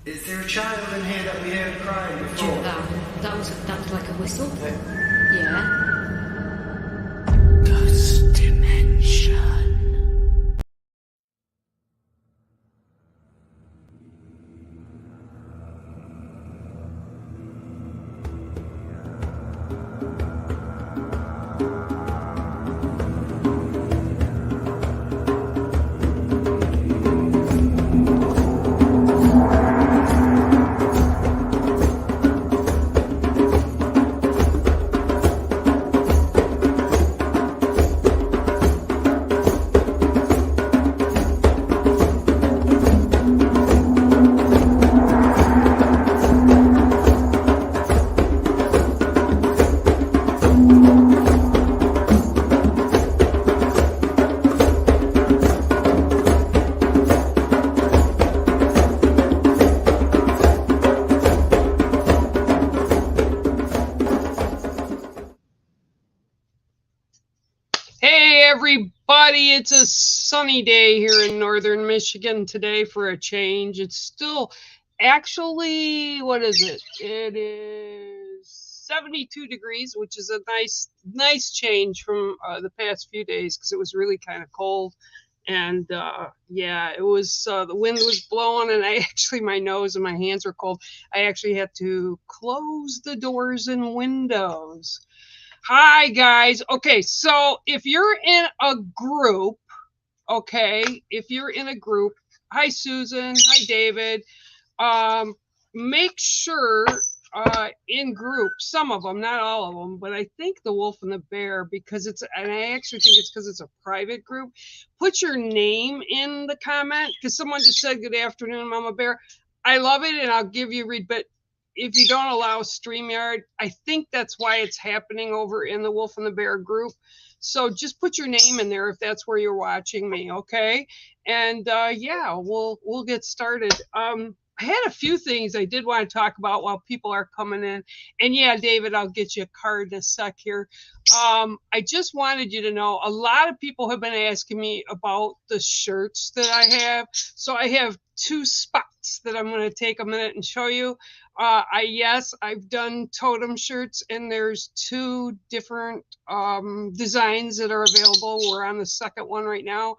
Is there a child in here that we heard crying before? That was like a whistle. Yeah. Ghost dimension. Everybody, it's a sunny day here in northern Michigan today for a change. It's still actually, what is it? It is 72 degrees, which is a nice change from the past few days because it was really kind of cold. And yeah, it was the wind was blowing, and my nose and my hands were cold. I actually had to close the doors and windows. Hi guys. Okay, so if you're in a group, hi Susan, hi David, make sure in groups, some of them, not all of them, but I think the Wolf and the Bear, and I actually think it's because it's a private group, put your name in the comment, because someone just said, good afternoon, Mama Bear. I love it, and I'll give you a read, but if you don't allow StreamYard, I think that's why it's happening over in the Wolf and the Bear group. So just put your name in there if that's where you're watching me, okay? And yeah, we'll get started. I had a few things I did want to talk about while people are coming in. And yeah, David, I'll get you a card in a sec here. I just wanted you to know, a lot of people have been asking me about the shirts that I have. So I have two spots that I'm going to take a minute and show you. I've done totem shirts, and there's two different designs that are available. We're on the second one right now,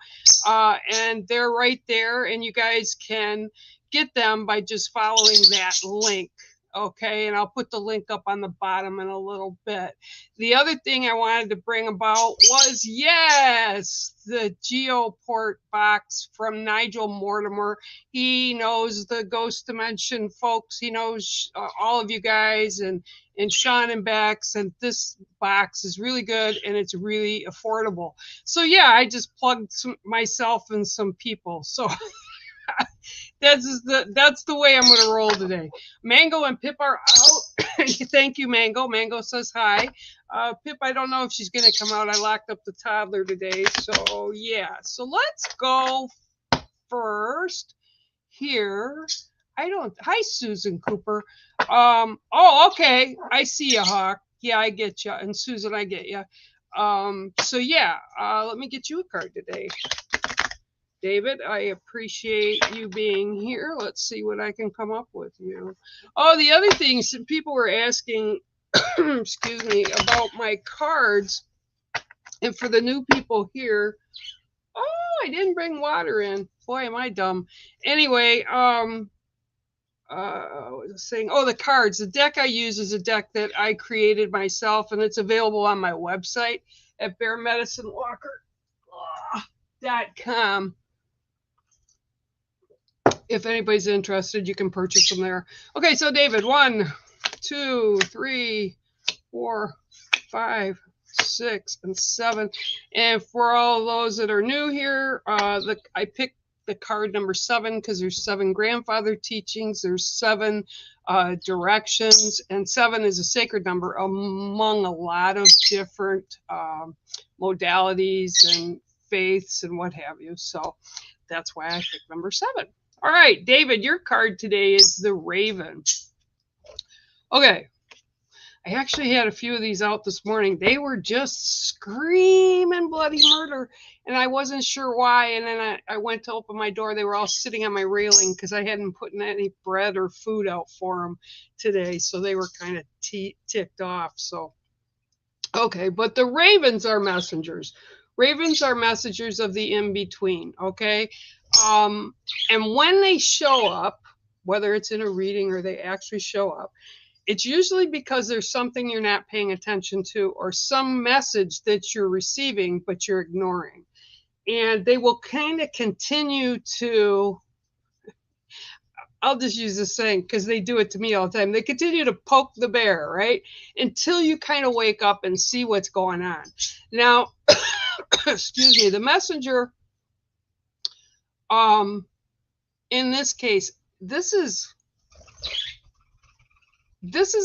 and they're right there, and you guys can get them by just following that link. Okay, and I'll put the link up on the bottom in a little bit. The other thing I wanted to bring about was, yes, the Geoport box from Nigel Mortimer. He knows the Ghost Dimension folks. He knows all of you guys and Sean and Bex, and this box is really good and it's really affordable. So yeah, I just plugged myself and some people. So that's the way I'm going to roll today. Mango and Pip are out. Thank you, Mango. Mango says hi. Pip, I don't know if she's going to come out. I locked up the toddler today. So yeah. So let's go first here. Hi, Susan Cooper. Oh, okay. I see you, Hawk. Yeah, I get you. And Susan, I get you. So yeah, let me get you a card today. David, I appreciate you being here. Let's see what I can come up with you. Oh, the other things that people were asking, excuse me, about my cards. And for the new people here, oh, I didn't bring water in. Boy, am I dumb. Anyway, what was I saying? Oh, the cards. The deck I use is a deck that I created myself, and it's available on my website at bearmedicinewalker.com. If anybody's interested, you can purchase them there. Okay, so David, 1, 2, 3, 4, 5, 6, and 7. And for all those that are new here, I picked the card number 7 because there's 7 grandfather teachings, there's 7 directions, and 7 is a sacred number among a lot of different modalities and faiths and what have you. So that's why I picked number 7. All right, David, your card today is the Raven. Okay. I actually had a few of these out this morning. They were just screaming bloody murder, and I wasn't sure why. And then I went to open my door. They were all sitting on my railing because I hadn't put any bread or food out for them today. So they were kind of ticked off. So, okay, but the ravens are messengers. Ravens are messengers of the in-between, okay? And when they show up, whether it's in a reading or they actually show up, it's usually because there's something you're not paying attention to or some message that you're receiving, but you're ignoring. And they will kind of continue to, I'll just use this saying because they do it to me all the time. They continue to poke the bear, right? Until you kind of wake up and see what's going on. Now, excuse me, the messenger, in this case, this is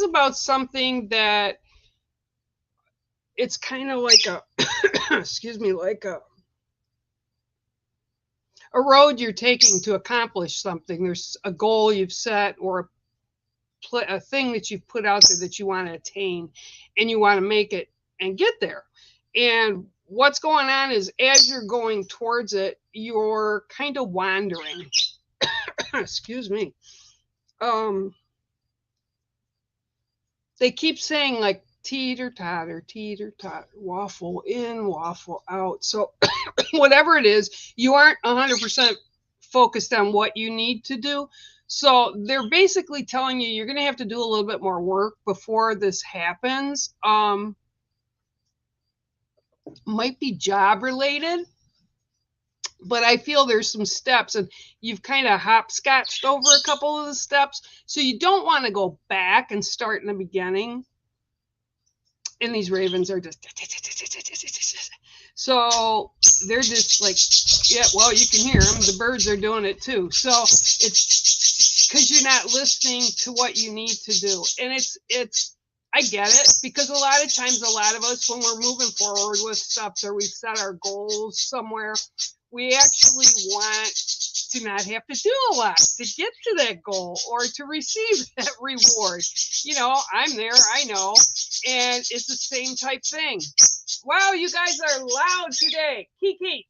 about something that it's kind of like a excuse me, like a road you're taking to accomplish something. There's a goal you've set or a thing that you've put out there that you want to attain, and you want to make it and get there. And what's going on is as you're going towards it, you're kind of wandering. Excuse me. They keep saying like teeter-totter, waffle in, waffle out. So whatever it is, you aren't 100% focused on what you need to do. So they're basically telling you you're going to have to do a little bit more work before this happens. Might be job related, but I feel there's some steps and you've kind of hopscotched over a couple of the steps. So you don't want to go back and start in the beginning. And these ravens are just, so they're just like, yeah, well, you can hear them. The birds are doing it too. So it's because you're not listening to what you need to do. And it's, I get it, because a lot of times, a lot of us, when we're moving forward with stuff or we set our goals somewhere, we actually want to not have to do a lot to get to that goal or to receive that reward. You know, I'm there, I know, and it's the same type thing. Wow, you guys are loud today. Kiki.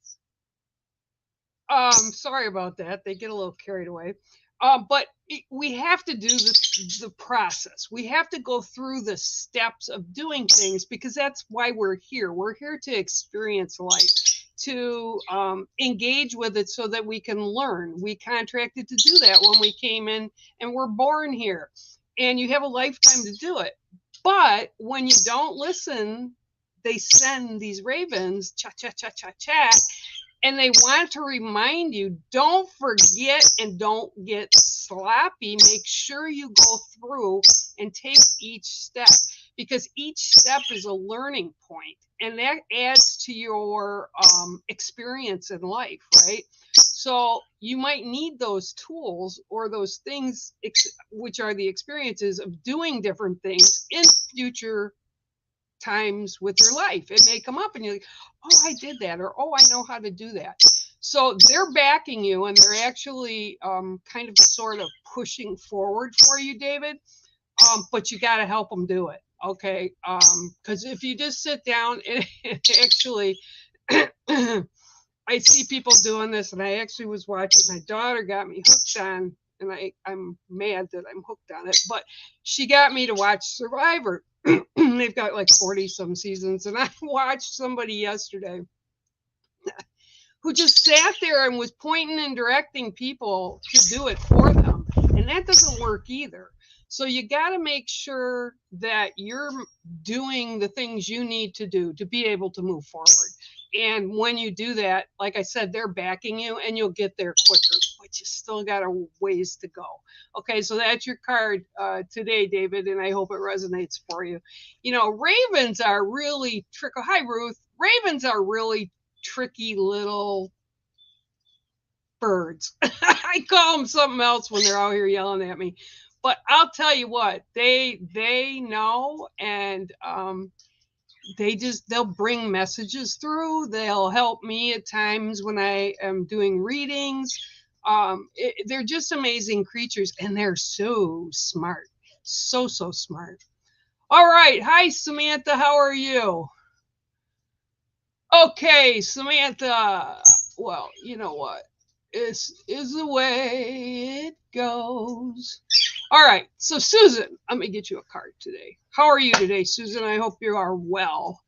Sorry about that. They get a little carried away. But we have to do the process. We have to go through the steps of doing things because that's why we're here. We're here to experience life, to engage with it so that we can learn. We contracted to do that when we came in and we're born here. And you have a lifetime to do it. But when you don't listen, they send these ravens, cha-cha-cha-cha-cha, and they want to remind you, don't forget and don't get sloppy. Make sure you go through and take each step, because each step is a learning point, and that adds to your experience in life, right? So you might need those tools or those things, which are the experiences of doing different things in future times with your life. It may come up and you're like, oh, I did that, or oh, I know how to do that. So they're backing you, and they're actually kind of sort of pushing forward for you, David. But you got to help them do it, okay? Because if you just sit down and actually, I see people doing this, and I actually was watching. My daughter got me hooked on, and I'm mad that I'm hooked on it, but she got me to watch Survivor. They've got like 40 some seasons, and I watched somebody yesterday who just sat there and was pointing and directing people to do it for them, and that doesn't work either. So you got to make sure that you're doing the things you need to do to be able to move forward. And when you do that, like I said, they're backing you and you'll get there quicker, but you still got a ways to go. Okay, so that's your card today, David, and I hope it resonates for you. You know, ravens are really tricky. Hi, Ruth. Ravens are really tricky little birds. I call them something else when they're out here yelling at me. But I'll tell you what, they know, and they'll bring messages through. They'll help me at times when I am doing readings. They're just amazing creatures, and they're so smart, so smart. All right, hi Samantha, how are you? Okay, Samantha. Well, you know what? This is the way it goes. All right, so Susan, let me get you a card today. How are you today, Susan? I hope you are well.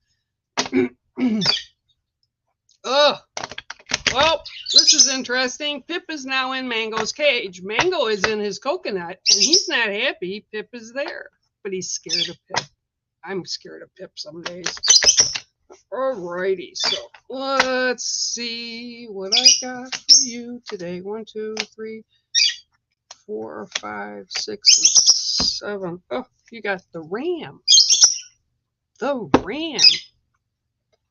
Oh, well, this is interesting. Pip is now in Mango's cage. Mango is in his coconut, and he's not happy. Pip is there, but he's scared of Pip. I'm scared of Pip some days. Alrighty, so let's see what I got for you today. 1, 2, 3, 4, 5, 6, and 7. Oh, you got the ram. The ram.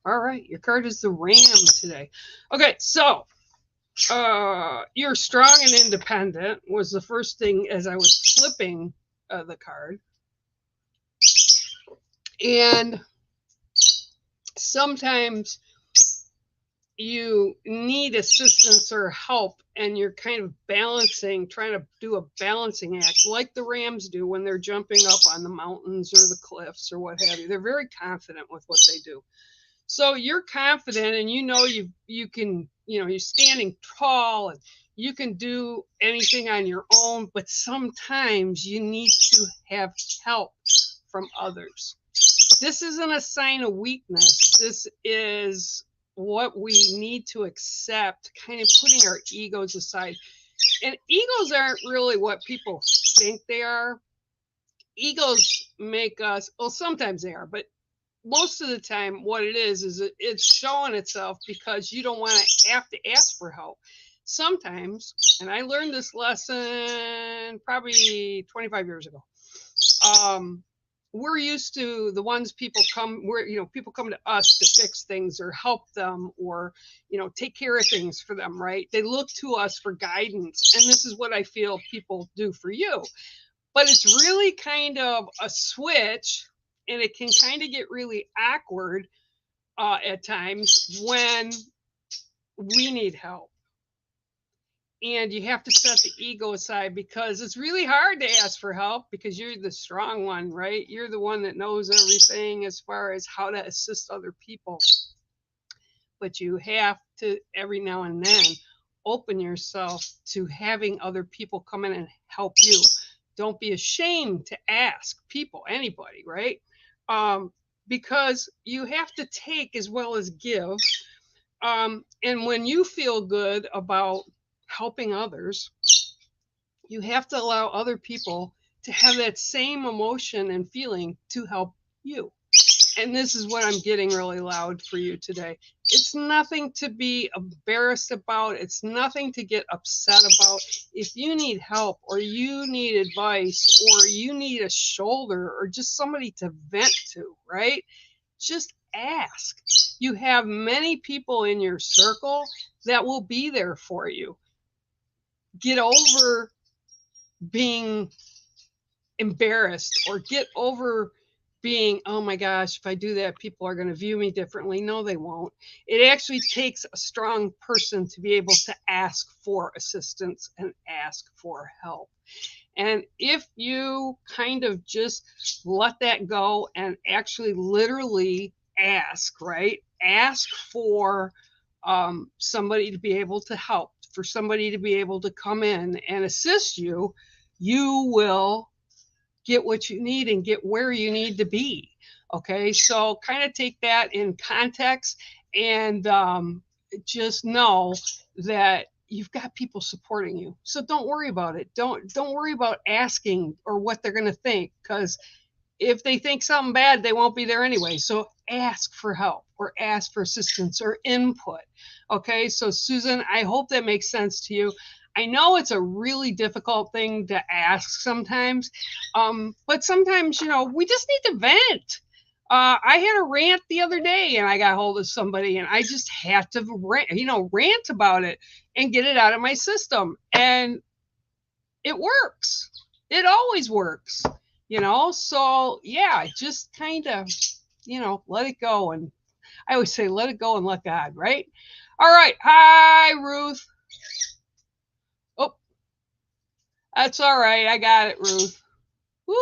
All right, your card is the ram today. Okay, so you're strong and independent was the first thing as I was flipping the card. And sometimes you need assistance or help, and you're kind of balancing, trying to do a balancing act like the rams do when they're jumping up on the mountains or the cliffs or what have you. They're very confident with what they do. So you're confident, and you know you can, you're standing tall, and you can do anything on your own, but sometimes you need to have help from others. This isn't a sign of weakness. This is what we need to accept, kind of putting our egos aside. And egos aren't really what people think they are. Egos make us, well, sometimes they are, but most of the time what it is it's showing itself because you don't want to have to ask for help. Sometimes, and I learned this lesson probably 25 years ago, we're used to the ones people come to us to fix things or help them or take care of things for them, right? They look to us for guidance, and this is what I feel people do for you. But it's really kind of a switch, and it can kind of get really awkward at times when we need help. And you have to set the ego aside, because it's really hard to ask for help because you're the strong one, right? You're the one that knows everything as far as how to assist other people. But you have to, every now and then, open yourself to having other people come in and help you. Don't be ashamed to ask people, anybody, right? Because you have to take as well as give. And when you feel good about helping others, you have to allow other people to have that same emotion and feeling to help you. And this is what I'm getting really loud for you today. It's nothing to be embarrassed about. It's nothing to get upset about. If you need help or you need advice or you need a shoulder or just somebody to vent to, right? Just ask. You have many people in your circle that will be there for you. Get over being embarrassed or get over being, oh my gosh, if I do that, people are going to view me differently. No, they won't. It actually takes a strong person to be able to ask for assistance and ask for help. And if you kind of just let that go and actually literally ask, right? Ask for somebody to be able to help, for somebody to be able to come in and assist you, you will get what you need and get where you need to be. Okay, so kind of take that in context and just know that you've got people supporting you. So don't worry about it. Don't worry about asking or what they're going to think, because if they think something bad, they won't be there anyway. So ask for help or ask for assistance or input. Okay, so Susan, I hope that makes sense to you. I know it's a really difficult thing to ask sometimes, but sometimes, we just need to vent. I had a rant the other day, and I got hold of somebody, and I just had to rant about it and get it out of my system. And it works. It always works, So yeah, just kind of, let it go. And I always say, let it go and let God, right? All right. Hi, Ruth. Oh, that's all right. I got it, Ruth. Woo!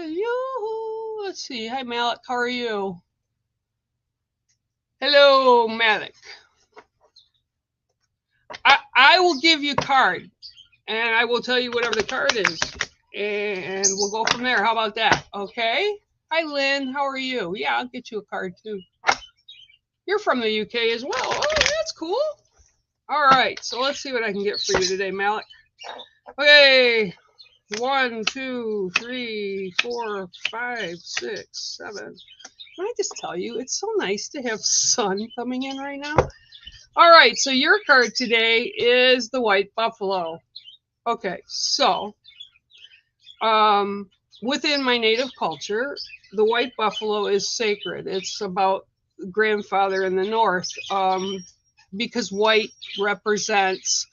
You. Let's see. Hi, Malik. How are you? Hello, Malik. I will give you a card, and I will tell you whatever the card is, and we'll go from there. How about that? Okay. Hi, Lynn. How are you? Yeah, I'll get you a card too. You're from the UK as well. Oh, that's cool. All right. So let's see what I can get for you today, Malik. Okay. 1, 2, 3, 4, 5, 6, 7. Can I just tell you, it's so nice to have sun coming in right now. All right, so your card today is the white buffalo. Okay, so within my native culture, the white buffalo is sacred. It's about grandfather in the north, because white represents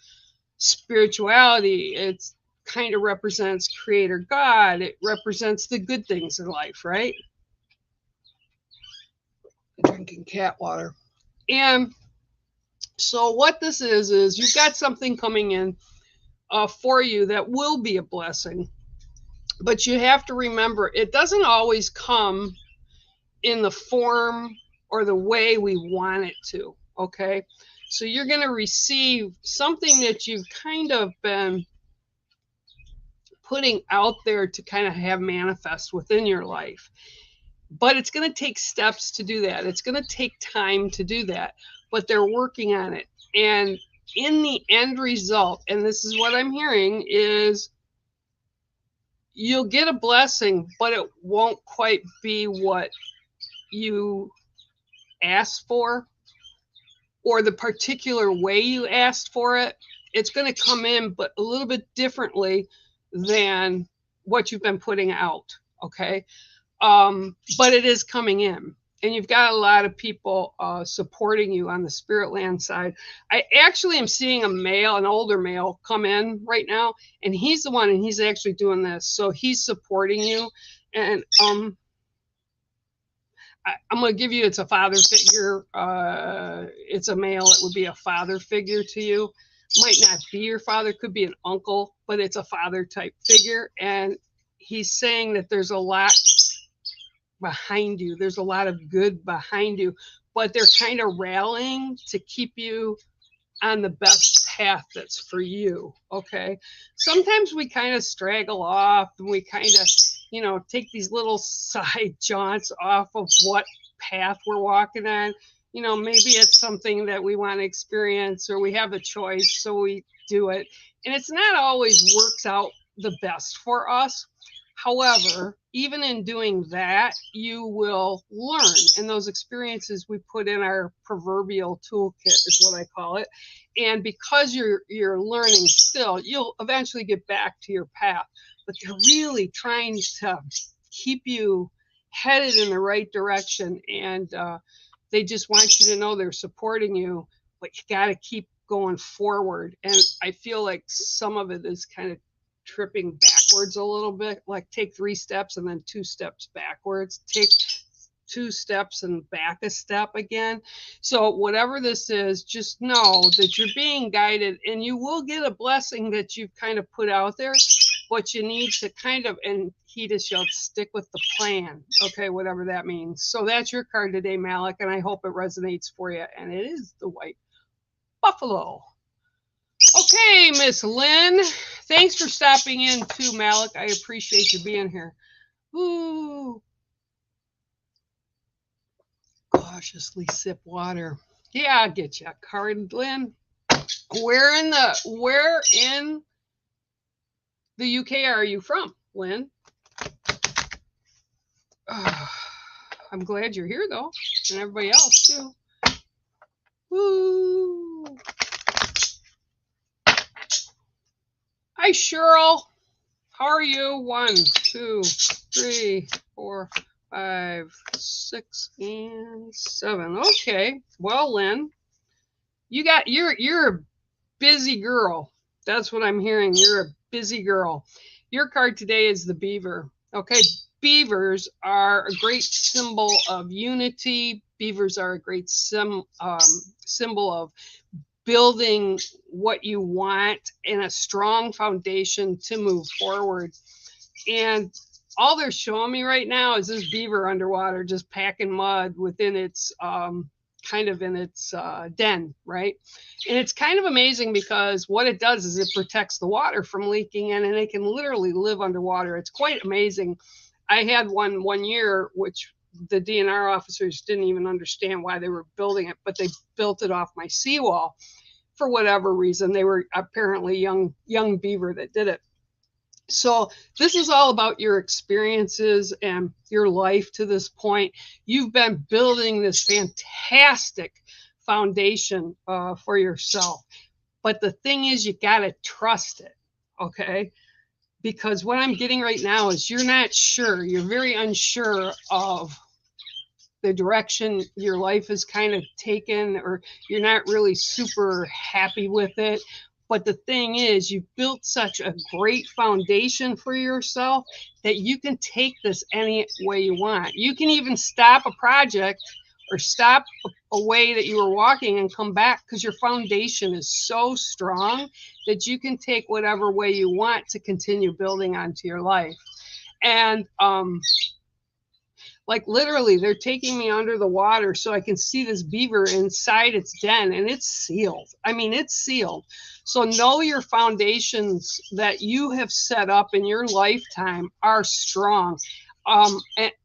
spirituality. It's kind of represents creator God. It represents the good things in life, right? Drinking cat water. And so what this is you've got something coming in for you that will be a blessing. But you have to remember, it doesn't always come in the form or the way we want it to, okay? So you're going to receive something that you've kind of been putting out there to kind of have manifest within your life. But it's going to take steps to do that. It's going to take time to do that. But they're working on it. And in the end result, and this is what I'm hearing, is you'll get a blessing, but it won't quite be what you asked for or the particular way you asked for it. It's going to come in, but a little bit differently than what you've been putting out, okay? But it is coming in. And you've got a lot of people supporting you on the spirit land side. I actually am seeing a male, an older male, come in right now, and he's the one, and he's actually doing this. So he's supporting you. And I'm going to give you, it's a father figure. It's a male. It would be a father figure to you. Might not be your father, could be an uncle, but it's a father type figure. And he's saying that there's a lot behind you. There's a lot of good behind you, but they're kind of rallying to keep you on the best path that's for you. Okay. Sometimes we kind of straggle off and we kind of, take these little side jaunts off of what path we're walking on. Maybe it's something that we want to experience or we have a choice, so we do it. And it's not always works out the best for us. However, even in doing that, you will learn. And those experiences we put in our proverbial toolkit is what I call it. And because you're learning still, you'll eventually get back to your path. But they're really trying to keep you headed in the right direction. And they just want you to know they're supporting you, but you got to keep going forward. And I feel like some of it is kind of tripping backwards a little bit, like take 3 steps and then 2 steps backwards, take 2 steps and back a step again. So whatever this is, just know that you're being guided and you will get a blessing that you've kind of put out there, but you need to kind of, and he just yelled, stick with the plan. Okay, whatever that means. So that's your card today, Malik, and I hope it resonates for you. And it is the white buffalo. Okay, Miss Lynn, thanks for stopping in too, Malik. I appreciate you being here. Ooh. Cautiously sip water. Yeah, I'll get you a card, Lynn. Where in the UK are you from, Lynn? I'm glad you're here, though, and everybody else, too. Woo. Hi, Cheryl. How are you? 1, 2, 3, 4, 5, 6, and 7. Okay. Well, Lynn, you're a busy girl. That's what I'm hearing. You're a busy girl. Your card today is the beaver. Okay. Beavers are a great symbol of unity. Beavers are a great symbol of building what you want in a strong foundation to move forward. And all they're showing me right now is this beaver underwater just packing mud within its kind of in its den, right? And it's kind of amazing because what it does is it protects the water from leaking in, and it can literally live underwater. It's quite amazing. I had one year, which the DNR officers didn't even understand why they were building it, but they built it off my seawall for whatever reason. They were apparently young beaver that did it. So this is all about your experiences and your life to this point. You've been building this fantastic foundation for yourself. But the thing is, you got to trust it, okay? Because what I'm getting right now is you're not sure. You're very unsure of the direction your life is kind of taken, or you're not really super happy with it. But the thing is, you've built such a great foundation for yourself that you can take this any way you want. You can even stop a project or stop a way that you were walking and come back, because your foundation is so strong that you can take whatever way you want to continue building onto your life. And like literally, they're taking me under the water so I can see this beaver inside its den, and it's sealed. I mean, it's sealed. So know your foundations that you have set up in your lifetime are strong. And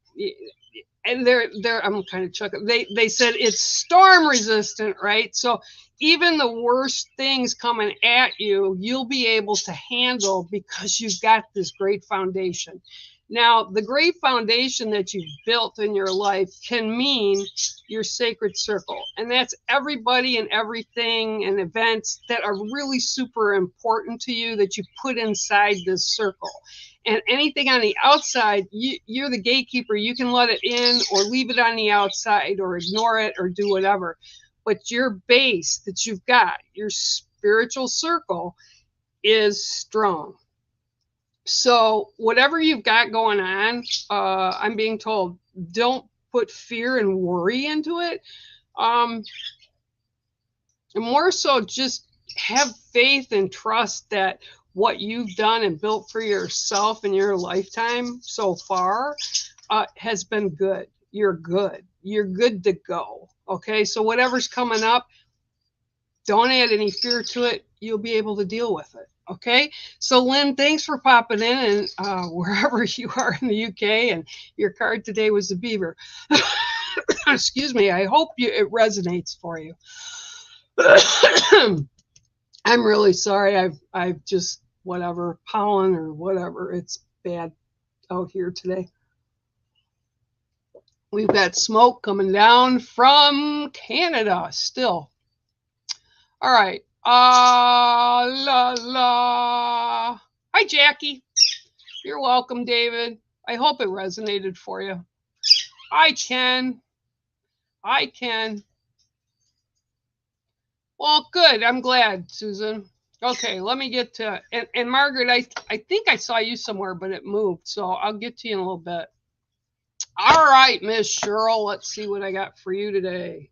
they're I'm kind of chuckling. They said it's storm resistant, right? So even the worst things coming at you, you'll be able to handle because you've got this great foundation. Now, the great foundation that you've built in your life can mean your sacred circle. And that's everybody and everything and events that are really super important to you that you put inside this circle. And anything on the outside, you're the gatekeeper. You can let it in or leave it on the outside or ignore it or do whatever. But your base that you've got, your spiritual circle, is strong. So whatever you've got going on, I'm being told, don't put fear and worry into it. More so just have faith and trust that what you've done and built for yourself in your lifetime so far has been good. You're good. You're good to go. Okay, so whatever's coming up, don't add any fear to it. You'll be able to deal with it. Okay, so Lynn, thanks for popping in, and wherever you are in the UK, and your card today was the beaver. Excuse me. I hope it resonates for you. I'm really sorry. I've just whatever pollen or whatever. It's bad out here today. We've got smoke coming down from Canada still. All right. La la. Hi, Jackie. You're welcome, David. I hope it resonated for you. I can. Well, good. I'm glad, Susan. Okay, let me get to and Margaret, I think I saw you somewhere, but it moved. So I'll get to you in a little bit. All right, Miss Cheryl. Let's see what I got for you today.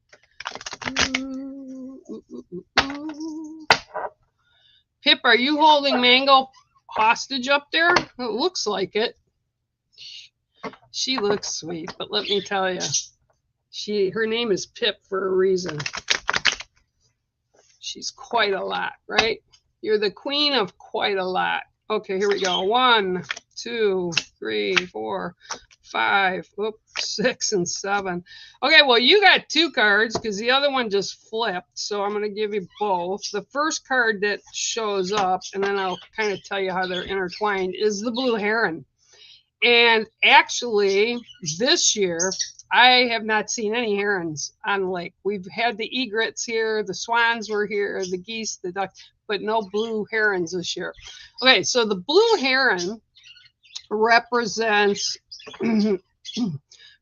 Pip, are you holding Mango hostage up there? It looks like it. She looks sweet, but let me tell you, her name is Pip for a reason. She's quite a lot, right? You're the queen of quite a lot. Okay, here we go. 1, 2, 3, 4, 5, 6, and 7. Okay, well, you got 2 cards because the other one just flipped. So I'm going to give you both. The first card that shows up, and then I'll kind of tell you how they're intertwined, is the blue heron. And actually, this year, I have not seen any herons on the lake. We've had the egrets here, the swans were here, the geese, the ducks, but no blue herons this year. Okay, so the blue heron represents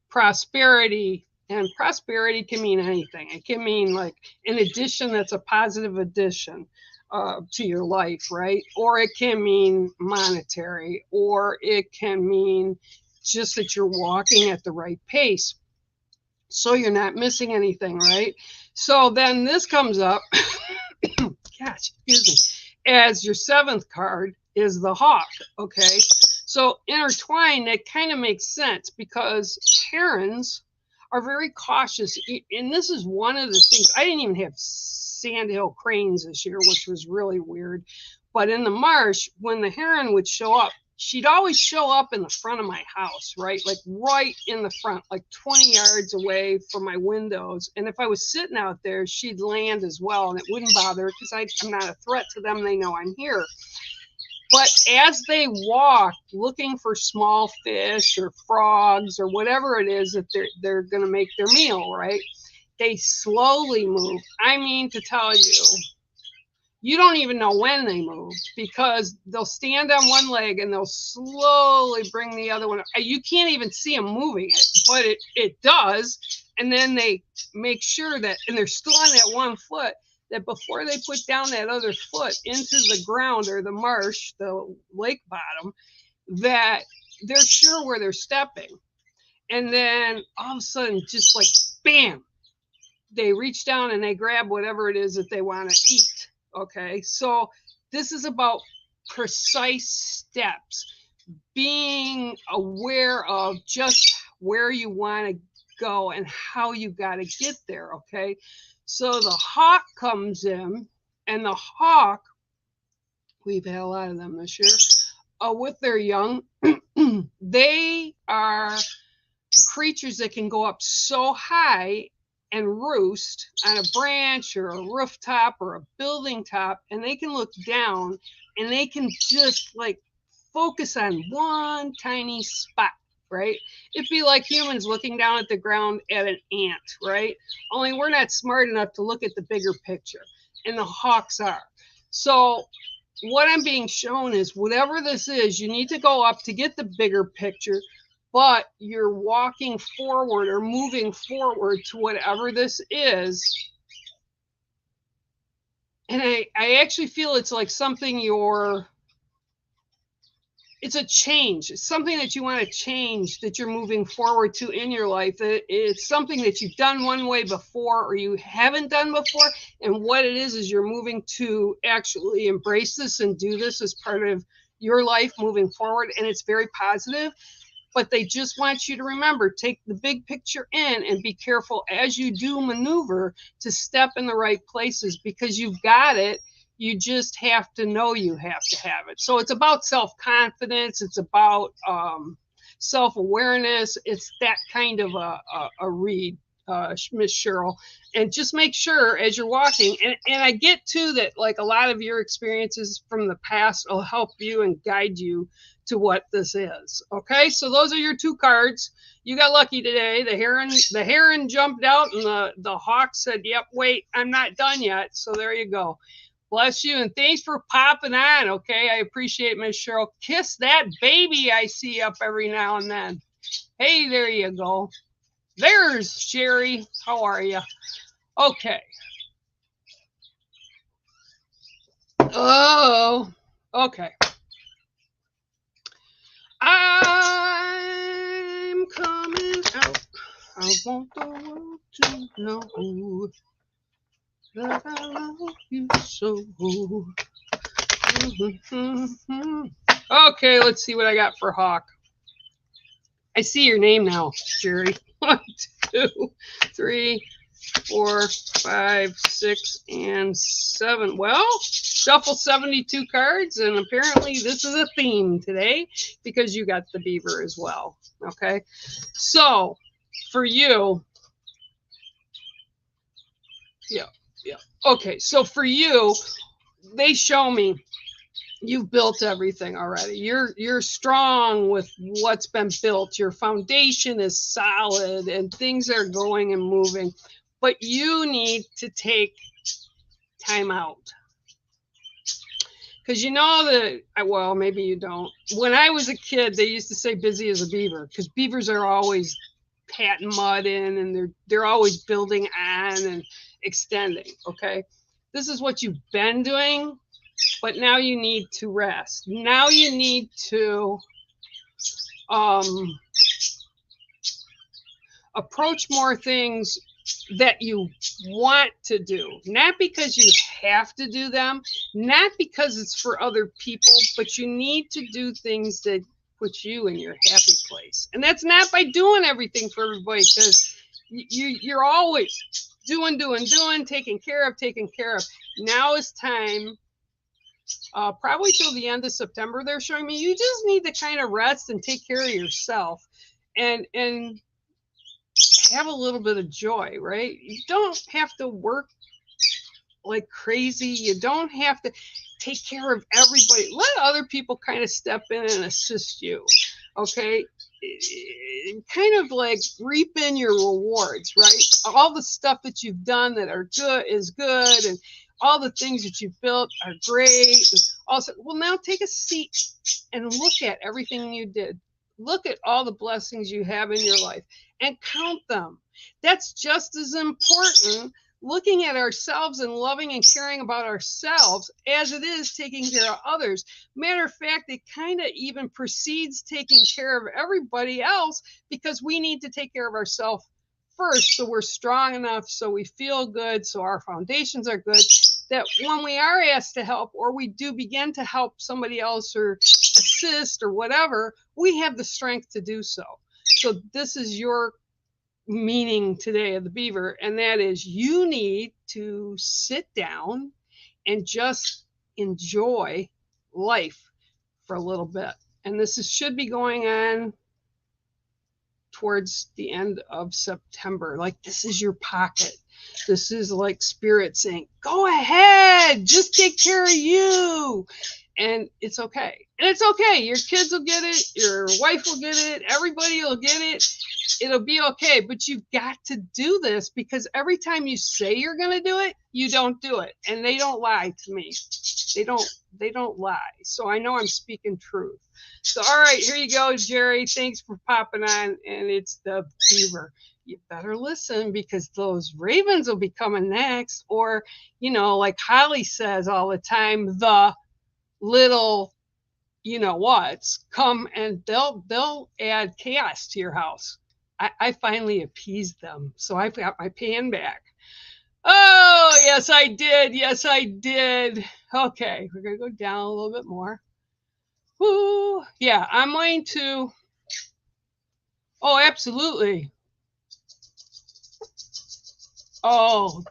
prosperity. And prosperity can mean anything. It can mean like an addition that's a positive addition to your life, right? Or it can mean monetary, or it can mean just that you're walking at the right pace. So you're not missing anything, right? So then this comes up, gosh, excuse me, as your seventh card is the hawk, okay? So intertwined, that kind of makes sense because herons are very cautious. And this is one of the things, I didn't even have sandhill cranes this year, which was really weird. But in the marsh, when the heron would show up, she'd always show up in the front of my house, right? Like right in the front, like 20 yards away from my windows. And if I was sitting out there, she'd land as well. And it wouldn't bother her because I'm not a threat to them. They know I'm here. But as they walk looking for small fish or frogs or whatever it is that they're going to make their meal, right? They slowly move. I mean, to tell you, you don't even know when they moved because they'll stand on one leg and they'll slowly bring the other one. You can't even see them moving it, but it does. And then they make sure that, and they're still on that one foot, that before they put down that other foot into the ground or the marsh, the lake bottom, that they're sure where they're stepping. And then all of a sudden, just like bam, they reach down and they grab whatever it is that they want to eat. Okay, so this is about precise steps, being aware of just where you want to go and how you got to get there. Okay, so the hawk comes in, and the hawk, we've had a lot of them this year, with their young. They are creatures that can go up so high and roost on a branch or a rooftop or a building top, and they can look down and they can just like focus on one tiny spot, right? It'd be like humans looking down at the ground at an ant, right? Only we're not smart enough to look at the bigger picture, and the hawks are. So what I'm being shown is whatever this is, you need to go up to get the bigger picture, but you're walking forward or moving forward to whatever this is. And I actually feel it's like something it's a change. It's something that you want to change, that you're moving forward to in your life. It's something that you've done one way before or you haven't done before. And what it is you're moving to actually embrace this and do this as part of your life moving forward. And it's very positive. But they just want you to remember, take the big picture in and be careful as you do maneuver to step in the right places because you've got it. You just have to know you have to have it. So it's about self-confidence. It's about self-awareness. It's that kind of a read, Miss Cheryl. And just make sure as you're walking, and I get too that like a lot of your experiences from the past will help you and guide you to what this is. Okay, so those are your two cards. You got lucky today. The heron jumped out, and the hawk said, "Yep, wait, I'm not done yet." So there you go. Bless you, and thanks for popping on. Okay, I appreciate Miss Cheryl. Kiss that baby I see up every now and then. Hey, there you go. There's Sherry. How are you? Okay. Oh, okay. I'm coming out. I want the world to know that I love you so. Okay, let's see what I got for Hawk. I see your name now, Jerry. 1, 2, 3, 4, 5, 6, and 7. Well, shuffle 72 cards, and apparently this is a theme today because you got the beaver as well. Okay, so for you, yeah. Okay, so for you, they show me you've built everything already. You're strong with what's been built. Your foundation is solid and things are going and moving, but you need to take time out. Because you know that, well, maybe you don't. When I was a kid, they used to say busy as a beaver because beavers are always patting mud in and they're always building on and extending. Okay. This is what you've been doing, but now you need to rest. Now you need to approach more things that you want to do, not because you have to do them, not because it's for other people, but you need to do things that put you in your happy place. And that's not by doing everything for everybody, because you're always doing, taking care of. Now is time. Probably till the end of September, they're showing me you just need to kind of rest and take care of yourself, and have a little bit of joy, right? You don't have to work like crazy. You don't have to take care of everybody. Let other people kind of step in and assist you, okay? Kind of like reap in your rewards, right? All the stuff that you've done that are good is good, and all the things that you've built are great. And also, well, now take a seat and look at everything you did. Look at all the blessings you have in your life and count them. That's just as important, looking at ourselves and loving and caring about ourselves, as it is taking care of others. Matter of fact, it kind of even precedes taking care of everybody else, because we need to take care of ourselves first, so we're strong enough, so we feel good, so our foundations are good, that when we are asked to help, or we do begin to help somebody else or assist or whatever, we have the strength to do so. So this is your meaning today of the beaver, and that is you need to sit down and just enjoy life for a little bit. And this should be going on towards the end of September. Like, this is your pocket. This is like spirit saying, go ahead, just take care of you. And it's okay. And it's okay. Your kids will get it. Your wife will get it. Everybody will get it. It'll be okay. But you've got to do this, because every time you say you're going to do it, you don't do it. And they don't lie to me. They don't lie. So I know I'm speaking truth. So, all right, here you go, Jerry. Thanks for popping on. And it's the beaver. You better listen, because those ravens will be coming next. Or, you know, like Holly says all the time, the little, you know what's come, and they'll add chaos to your house. I finally appeased them, so I've got my pan back. Oh, yes, I did. Yes, I did. Okay, we're gonna go down a little bit more. Woo. Yeah, I'm going to. Oh, absolutely. Oh,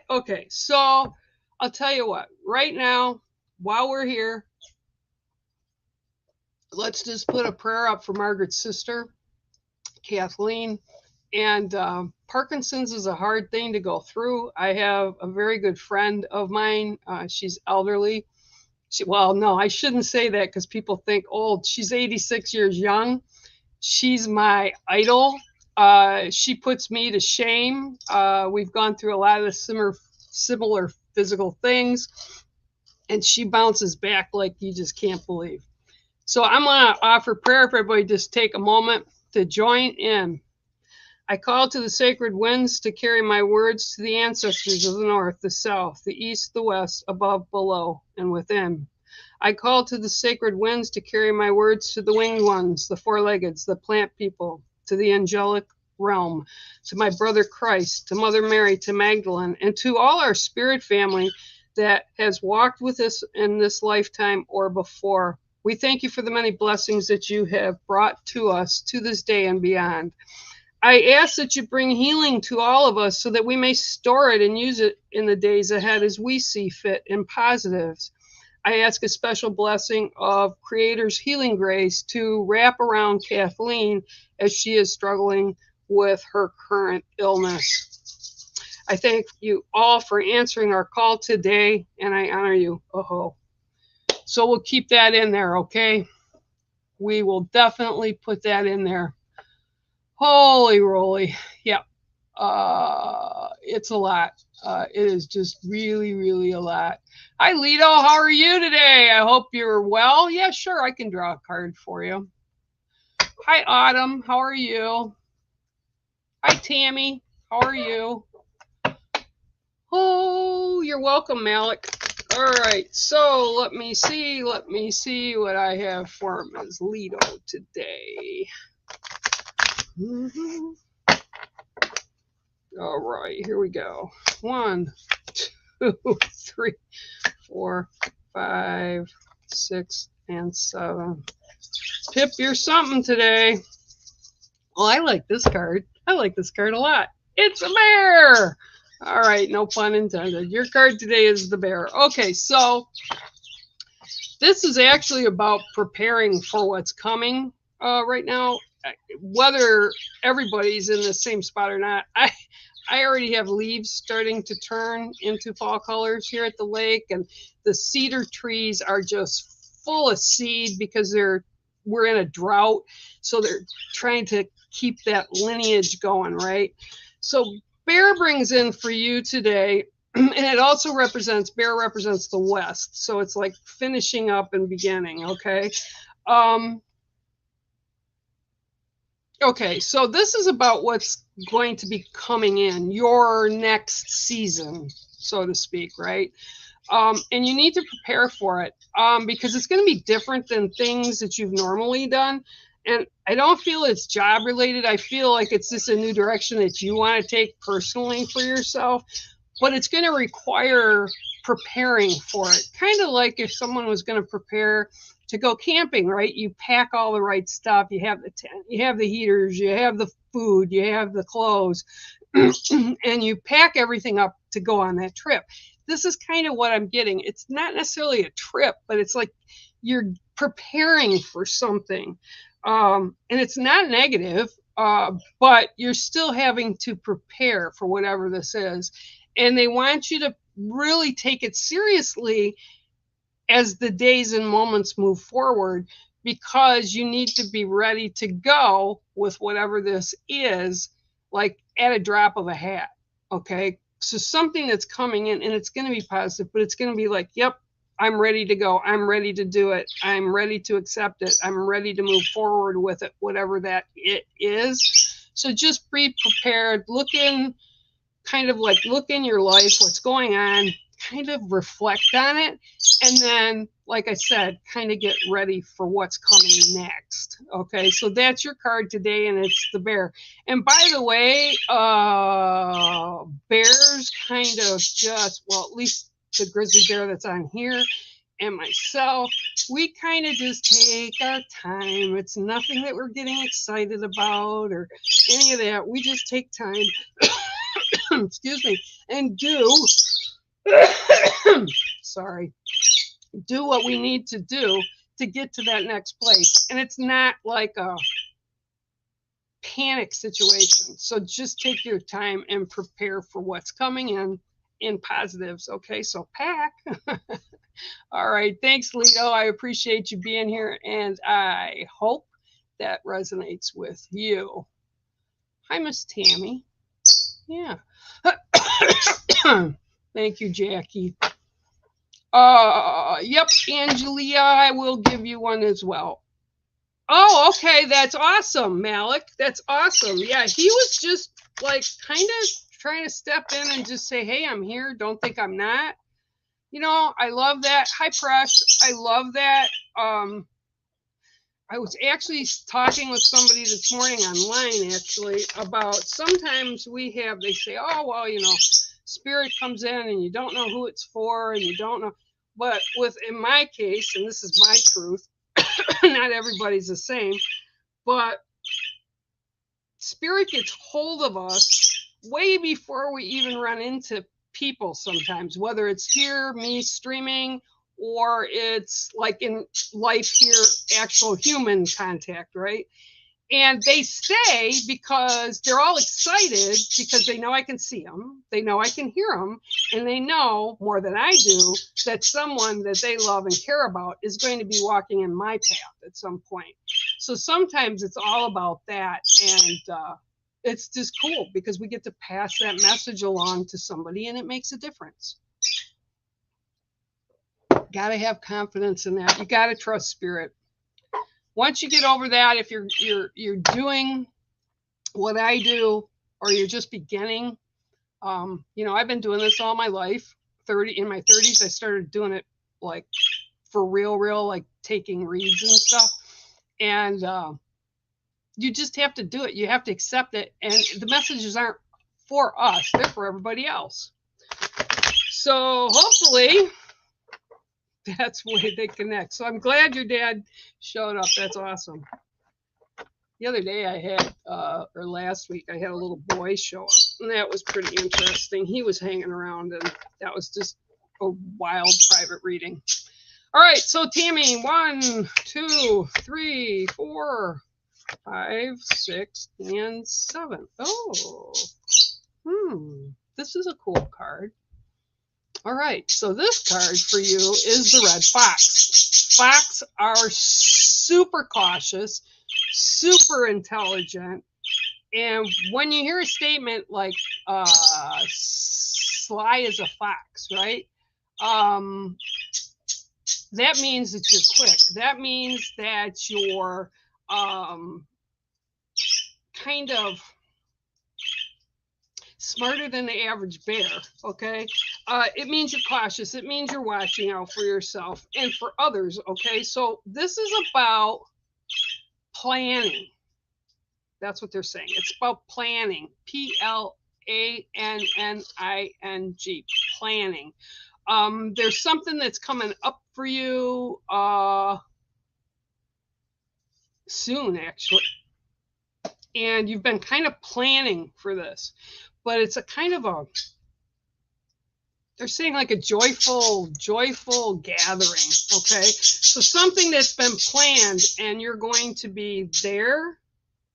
okay. So I'll tell you what, right now, while we're here, let's just put a prayer up for Margaret's sister, Kathleen. And Parkinson's is a hard thing to go through. I have a very good friend of mine. She's elderly. Well, no, I shouldn't say that, because people think old. She's 86 years young. She's my idol. She puts me to shame. We've gone through a lot of similar physical things, and she bounces back like you just can't believe. So I'm going to offer prayer for everybody. Just take a moment to join in. I call to the sacred winds to carry my words to the ancestors of the north, the south, the east, the west, above, below, and within. I call to the sacred winds to carry my words to the winged ones, the four-leggeds, the plant people, to the angelic realm, to my brother Christ, to Mother Mary, to Magdalene, and to all our spirit family that has walked with us in this lifetime or before. We thank you for the many blessings that you have brought to us to this day and beyond. I ask that you bring healing to all of us, so that we may store it and use it in the days ahead as we see fit in positives. I ask a special blessing of Creator's healing grace to wrap around Kathleen as she is struggling with her current illness. I thank you all for answering our call today, and I honor you. So we'll keep that in there, okay? We will definitely put that in there. Holy roly. Yep. It's a lot. It is just really, really a lot. Hi, Lito. How are you today? I hope you're well. Yeah, sure. I can draw a card for you. Hi, Autumn. How are you? Hi, Tammy. How are you? Oh, you're welcome, Malik. All right. So let me see. Let me see what I have for Ms. Lito today. All right. Here we go. 1, 2, 3, 4, 5, 6, and 7. Pip, you're something today. Well, I like this card. I like this card a lot. It's a bear. All right, no pun intended. Your card today is the bear. Okay, so this is actually about preparing for what's coming right now. Whether everybody's in the same spot or not, I already have leaves starting to turn into fall colors here at the lake, and the cedar trees are just full of seed because we're in a drought, so they're trying to keep that lineage going, right? So bear brings in for you today, and it also bear represents the west, so it's like finishing up and beginning. Okay, so this is about what's going to be coming in your next season, so to speak, right? And you need to prepare for it because it's going to be different than things that you've normally done. And I don't feel it's job related. I feel like it's just a new direction that you want to take personally for yourself, but it's going to require preparing for it. Kind of like if someone was going to prepare to go camping, right? You pack all the right stuff. You have the tent, you have the heaters, you have the food, you have the clothes, and you pack everything up to go on that trip. This is kind of what I'm getting. It's not necessarily a trip, but it's like you're preparing for something. And it's not negative, but you're still having to prepare for whatever this is. And they want you to really take it seriously as the days and moments move forward, because you need to be ready to go with whatever this is, like at a drop of a hat. Okay. So something that's coming in, and it's going to be positive, but it's going to be like, yep, I'm ready to go. I'm ready to do it. I'm ready to accept it. I'm ready to move forward with it, whatever that it is. So just be prepared. Look in your life, what's going on, kind of reflect on it. And then, like I said, kind of get ready for what's coming next. Okay, so that's your card today, and it's the bear. And by the way, bears kind of just, well, at least the grizzly bear that's on here and myself, we kind of just take our time. It's nothing that we're getting excited about or any of that. We just take time, excuse me, and do do what we need to do to get to that next place. And it's not like a panic situation. So just take your time and prepare for what's coming in positives. Okay, so pack. All right, thanks, Lito. I appreciate you being here, and I hope that resonates with you. Hi, Miss Tammy. Yeah. Thank you, Jackie. Yep, Angelia, I will give you one as well. Oh, okay, that's awesome, Malik. That's awesome. Yeah, he was just like kind of trying to step in and just say, hey, I'm here. Don't think I'm not. You know, I love that. Hi, Presh. I love that. I was actually talking with somebody this morning online, actually, about sometimes they say, oh, well, you know, spirit comes in and you don't know who it's for and you don't know. But in my case, and this is my truth, not everybody's the same, but spirit gets hold of us way before we even run into people sometimes, whether it's here, me streaming, or it's like in life here, actual human contact, right? And they stay because they're all excited because they know I can see them, they know I can hear them, and they know more than I do that someone that they love and care about is going to be walking in my path at some point. So sometimes it's all about that. And it's just cool because we get to pass that message along to somebody and it makes a difference. Got to have confidence in that. You got to trust spirit. Once you get over that, if you're doing what I do, or you're just beginning, I've been doing this all my life. In my 30s, I started doing it like for real, like taking reads and stuff. And you just have to do it. You have to accept it. And the messages aren't for us; they're for everybody else. So hopefully, that's the way they connect. So I'm glad your dad showed up. That's awesome. The other day I had, or last week, I had a little boy show up, and that was pretty interesting. He was hanging around, and that was just a wild private reading. All right, so Tammy, 1, 2, 3, 4, 5, 6, and 7. Oh, this is a cool card. All right, so this card for you is the red fox. Fox are super cautious, super intelligent, and when you hear a statement like sly as a fox, right? That means that you're quick. That means that you're kind of smarter than the average bear, okay? It means you're cautious. It means you're watching out for yourself and for others, okay? So this is about planning. That's what they're saying. It's about planning. Planning. Planning. There's something that's coming up for you soon, actually. And you've been kind of planning for this. But it's a kind of they're saying like a joyful gathering, okay? So something that's been planned, and you're going to be there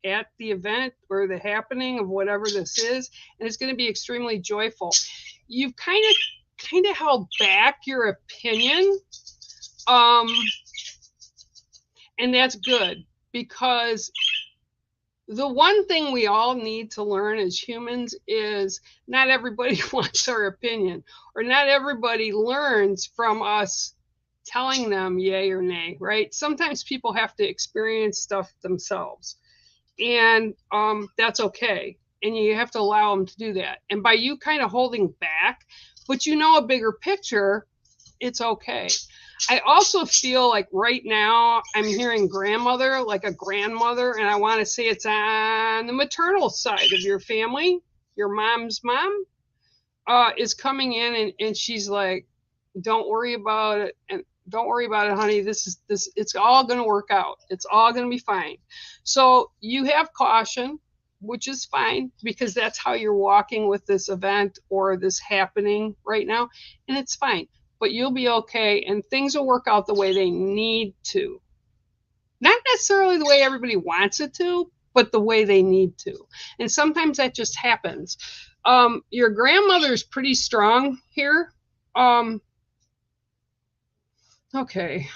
at the event or the happening of whatever this is, and it's going to be extremely joyful. You've kind of held back your opinion, and that's good, because the one thing we all need to learn as humans is not everybody wants our opinion, or not everybody learns from us telling them yay or nay, right? Sometimes people have to experience stuff themselves, and that's okay. And you have to allow them to do that. And by you kind of holding back, but you know a bigger picture, it's okay. I also feel like right now I'm hearing grandmother, like a grandmother, and I want to say it's on the maternal side of your family. Your mom's mom is coming in, and she's like, don't worry about it. And don't worry about it, honey. It's all going to work out. It's all going to be fine. So you have caution, which is fine, because that's how you're walking with this event or this happening right now. And it's fine. But you'll be okay, and things will work out the way they need to. Not necessarily the way everybody wants it to, but the way they need to. And sometimes that just happens. Your grandmother is pretty strong here. Okay.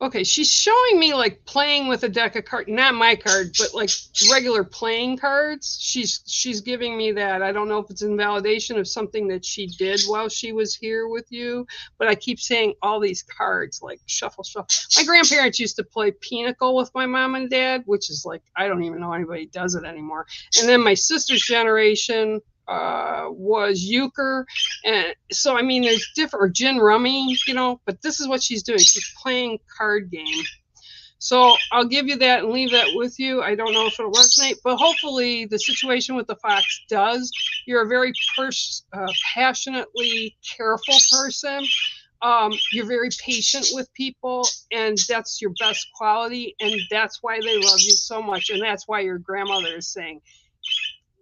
Okay, she's showing me like playing with a deck of cards, not my card, but like regular playing cards. She's giving me that. I don't know if it's invalidation of something that she did while she was here with you, but I keep saying all these cards, like shuffle. My grandparents used to play Pinochle with my mom and dad, which is like, I don't even know anybody does it anymore. And then my sister's generation was euchre, and so I mean there's different, or gin rummy, but this is what she's doing. She's playing card game. So I'll give you that and leave that with you. I don't know if it'll resonate, but hopefully the situation with the fox does. You're a very passionately careful person. You're very patient with people, and that's your best quality, and that's why they love you so much, and that's why your grandmother is saying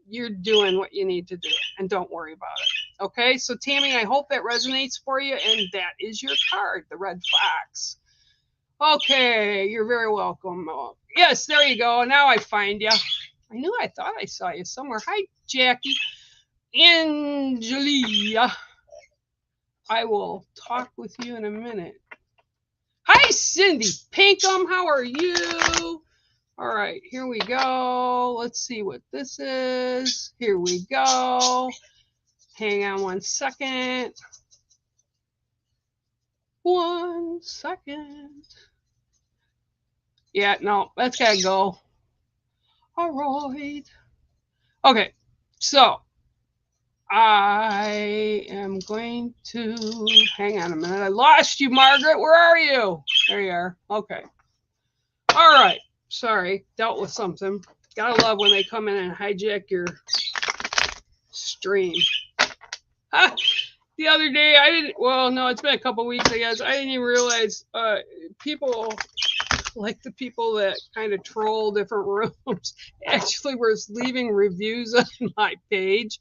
you're doing what you need to do, and don't worry about it. Okay, so Tammy, I hope that resonates for you, and that is your card, the red fox. Okay, you're very welcome. Yes, there you go. Now I find you. I thought I saw you somewhere. Hi, Jackie. Angelia. I will talk with you in a minute. Hi, Hi, Cindy Pinkham. How are you? All right, here we go. Let's see what this is. Here we go. Hang on 1 second. 1 second. Yeah, no, that's gotta go. All right. Okay, so I am going to hang on a minute. I lost you, Margaret. Where are you? There you are. Okay. All right. Sorry, dealt with something. Gotta love when they come in and hijack your stream. The other day, I didn't. Well, no, it's been a couple weeks, I guess. I didn't even realize people like the people that kind of troll different rooms actually was leaving reviews on my page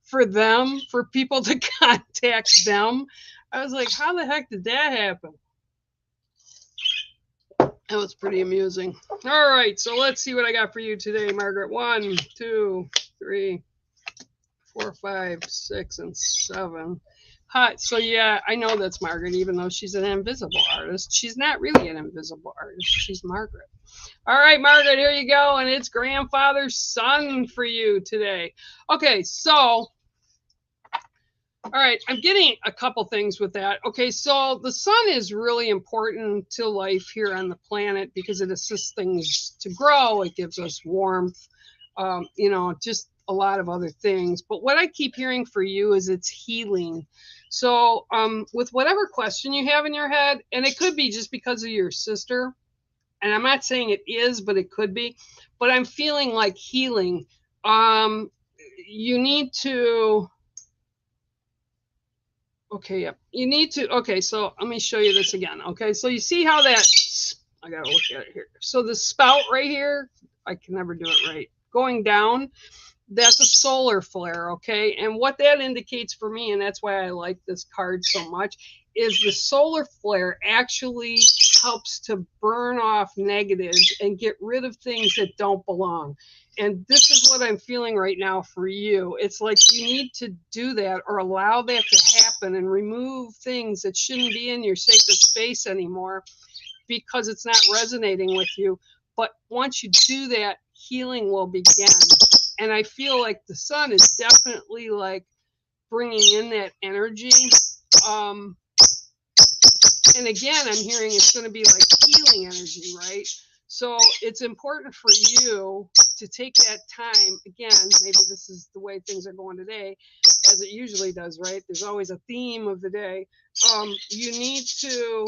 for them, for people to contact them. I was like, how the heck did that happen? That was pretty amusing. All right, so let's see what I got for you today, Margaret. 1, 2, 3, 4, 5, 6, and 7. Hi. So yeah, I know that's Margaret, even though she's an invisible artist. She's not really an invisible artist. She's Margaret. All right, Margaret, here you go, and it's grandfather's son for you today. Okay, so all right, I'm getting a couple things with that. Okay, so the sun is really important to life here on the planet because it assists things to grow. It gives us warmth, just a lot of other things. But what I keep hearing for you is it's healing. So with whatever question you have in your head, and it could be just because of your sister, and I'm not saying it is, but it could be, but I'm feeling like healing. You need to... Okay, yep. You need to, okay, so let me show you this again. Okay, so you see how that, I gotta look at it here. So the spout right here, I can never do it right, going down, that's a solar flare, okay? And what that indicates for me, and that's why I like this card so much, is the solar flare actually helps to burn off negatives and get rid of things that don't belong. And this is what I'm feeling right now for you. It's like you need to do that or allow that to happen and remove things that shouldn't be in your sacred space anymore because it's not resonating with you. But once you do that, healing will begin. And I feel like the sun is definitely like bringing in that energy. And again, I'm hearing it's going to be like healing energy, right? So it's important for you to take that time. Again, maybe this is the way things are going today, as it usually does, right? There's always a theme of the day. You need to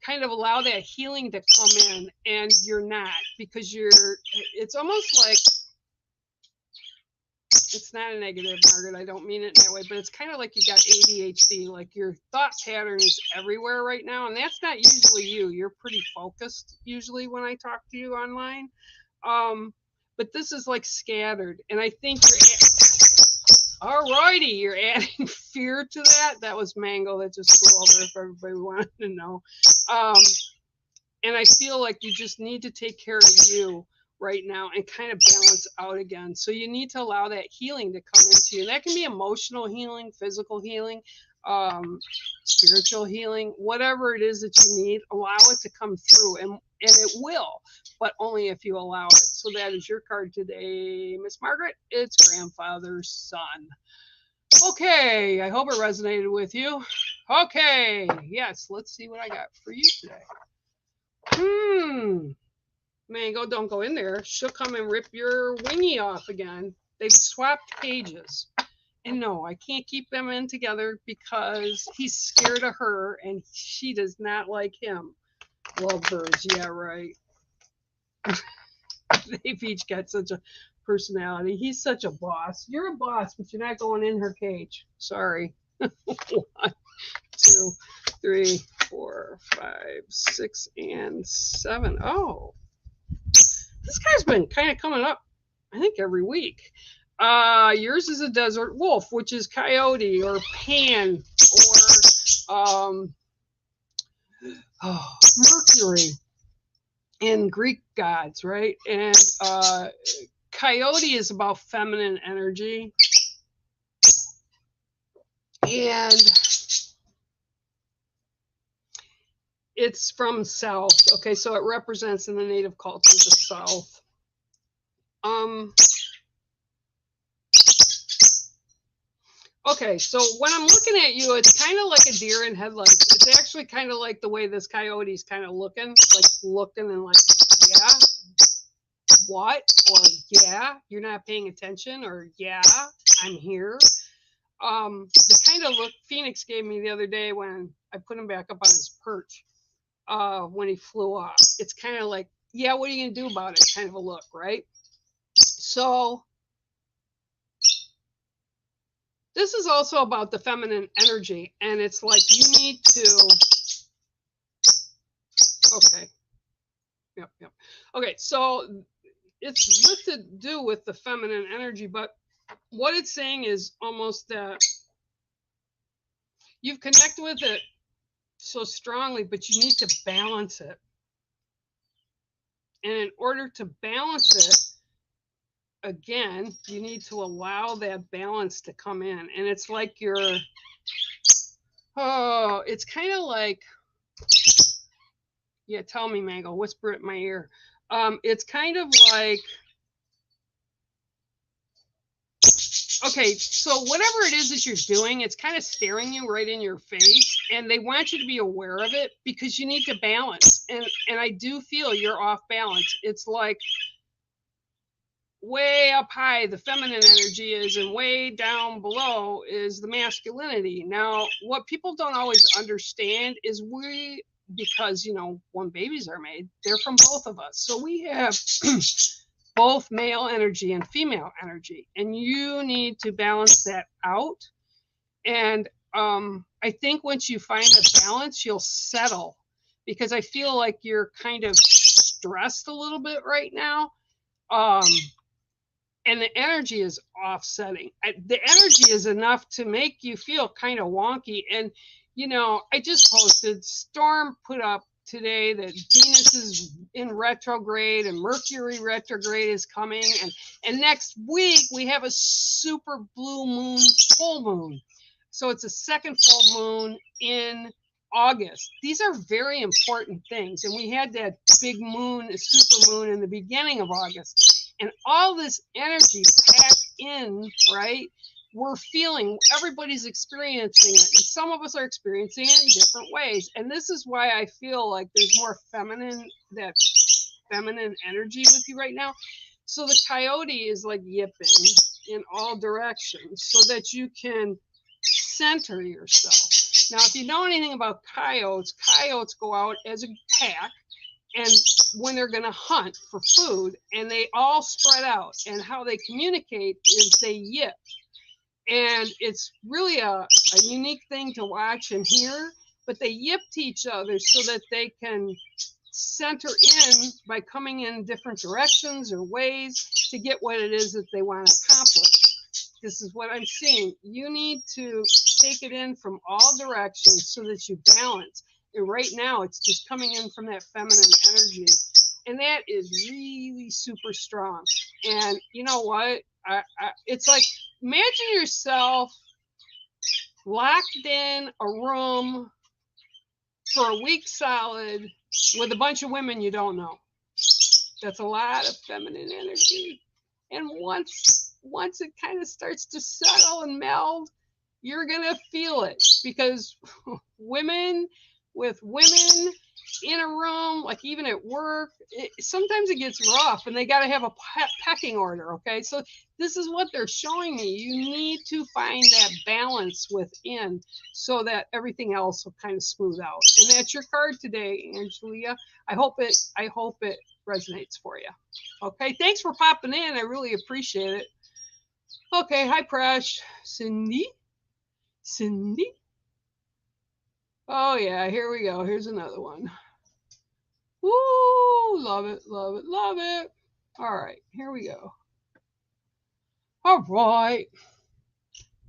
kind of allow that healing to come in, and you're not, because it's almost like, it's not a negative, Margaret, I don't mean it in that way, but it's kind of like you got ADHD, like your thought pattern is everywhere right now, and that's not usually you. You're pretty focused usually when I talk to you online, but this is like scattered, and I think alrighty, you're adding fear to that. That was Mango that just flew over, if everybody wanted to know. And I feel like you just need to take care of you right now and kind of balance out again. So you need to allow that healing to come into you. And that can be emotional healing, physical healing, spiritual healing, whatever it is that you need, allow it to come through, and it will, but only if you allow it. So that is your card today, Miss Margaret. It's grandfather's son. Okay, I hope it resonated with you. Okay, yes, let's see what I got for you today. Mango, don't go in there. She'll come and rip your wingy off again. They've swapped pages. And no, I can't keep them in together because he's scared of her and she does not like him. Lovebirds, yeah, right. They've each got such a personality. He's such a boss. You're a boss, but you're not going in her cage. Sorry. 1, 2, 3, 4, 5, 6, and 7. Oh. This guy's been kind of coming up, I think, every week. Yours is a desert wolf, which is coyote or pan or Mercury in Greek gods, right? And coyote is about feminine energy. And it's from South. Okay, so it represents in the native culture the South. Okay, so when I'm looking at you, it's kind of like a deer in headlights. It's actually kind of like the way this coyote's kind of looking and like, yeah, what? Or yeah, you're not paying attention, or yeah, I'm here. The kind of look Phoenix gave me the other day when I put him back up on his perch, when he flew off. It's kind of like, yeah, what are you gonna do about it? Kind of a look, right? So this is also about the feminine energy, and it's like you need to. Okay. Yep. Okay, so it's with to do with the feminine energy, but what it's saying is almost that you've connected with it so strongly, but you need to balance it. And in order to balance it, again, you need to allow that balance to come in. And it's like it's kind of like, yeah, tell me, Mango, whisper it in my ear. It's kind of like, okay, so whatever it is that you're doing, it's kind of staring you right in your face, and they want you to be aware of it because you need to balance. And I do feel you're off balance. It's like way up high the feminine energy is, and way down below is the masculinity. Now, what people don't always understand is because when babies are made, they're from both of us. So we have both male energy and female energy, and you need to balance that out. And I think once you find the balance, you'll settle, because I feel like you're kind of stressed a little bit right now, and the energy is offsetting. The energy is enough to make you feel kind of wonky. And I just posted, Storm put up today that Venus is in retrograde and Mercury retrograde is coming, and next week we have a super blue moon, full moon. So it's a second full moon in August. These are very important things, and we had that big moon, a super moon, in the beginning of August, and all this energy packed in, right? We're feeling, everybody's experiencing it, and some of us are experiencing it in different ways. And this is why I feel like there's more feminine energy with you right now. So the coyote is like yipping in all directions so that you can center yourself. Now, if you know anything about coyotes go out as a pack, and when they're going to hunt for food, and they all spread out, and how they communicate is they yip. And it's really a unique thing to watch and hear, but they yip to each other so that they can center in by coming in different directions or ways to get what it is that they want to accomplish. This is what I'm seeing. You need to take it in from all directions so that you balance. And right now, it's just coming in from that feminine energy. And that is really super strong. And you know what? It's like, imagine yourself locked in a room for a week solid with a bunch of women you don't know. That's a lot of feminine energy. And once it kind of starts to settle and meld, you're going to feel it, because women with women in a room, like even at work, sometimes it gets rough, and they got to have a pecking order. Okay, so this is what they're showing me. You need to find that balance within so that everything else will kind of smooth out. And that's your card today, Angelia. I hope it resonates for you. Okay, thanks for popping in. I really appreciate it. Okay, hi Presh. Cindy. Oh yeah, here we go. Here's another one. Woo! Love it. All right, here we go. All right.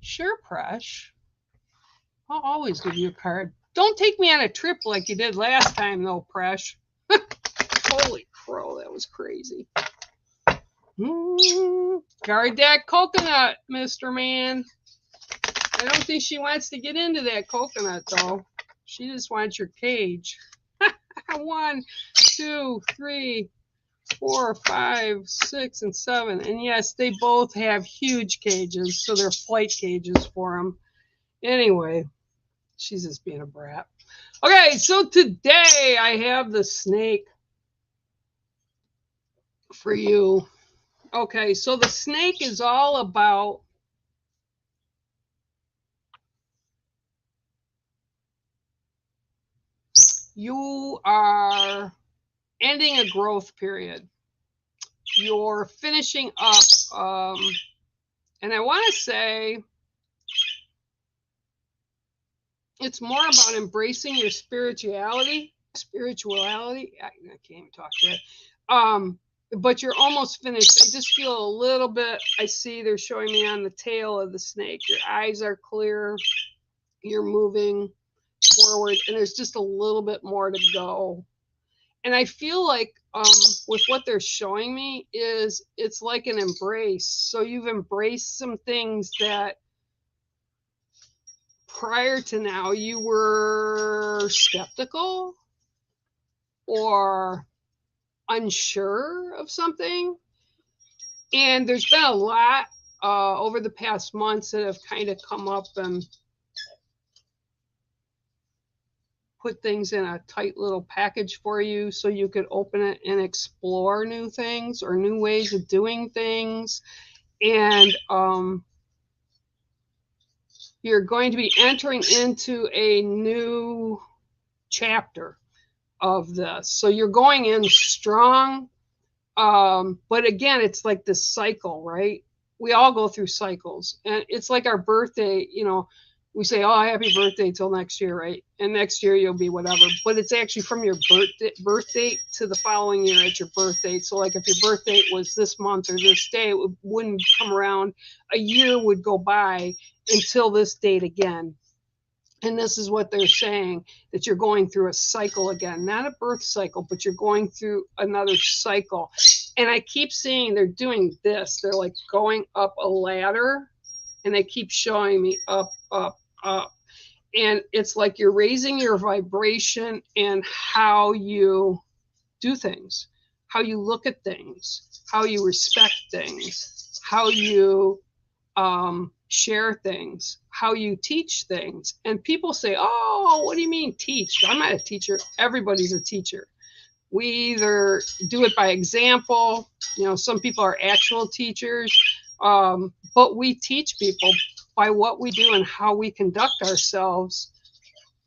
Sure, Presh. I'll always give you a card. Don't take me on a trip like you did last time, though, Presh. Holy crow, that was crazy. Guard that coconut, Mr. Man. I don't think she wants to get into that coconut, though. She just wants your cage. 1, 2, 3, 4, 5, 6, and 7. And yes, they both have huge cages, so they're flight cages for them. Anyway, she's just being a brat. Okay, so today I have the snake for you. Okay, so the snake is all about you are ending a growth period. You're finishing up, and I want to say it's more about embracing your spirituality. I can't even talk today. But you're almost finished. I just feel a little bit. I see they're showing me on the tail of the snake. Your eyes are clear. You're moving forward, and there's just a little bit more to go. And I feel like with what they're showing me is it's like an embrace. So you've embraced some things that prior to now you were skeptical or unsure of something. And there's been a lot over the past months that have kind of come up and put things in a tight little package for you so you could open it and explore new things or new ways of doing things. And you're going to be entering into a new chapter of this. So you're going in strong. But again, it's like this cycle, right? We all go through cycles. And it's like our birthday, you know, we say, oh, happy birthday till next year, right? And next year you'll be whatever. But it's actually from your birth date to the following year at your birth date. So like if your birth date was this month or this day, it wouldn't come around. A year would go by until this date again. And this is what they're saying, that you're going through a cycle again, not a birth cycle, but you're going through another cycle. And I keep seeing they're doing this. They're like going up a ladder, and they keep showing me up, up, up. And it's like you're raising your vibration and how you do things, how you look at things, how you respect things, how you share things, how you teach things. And people say, oh, what do you mean teach? I'm not a teacher. Everybody's a teacher. We either do it by example, you know, some people are actual teachers, but we teach people by what we do and how we conduct ourselves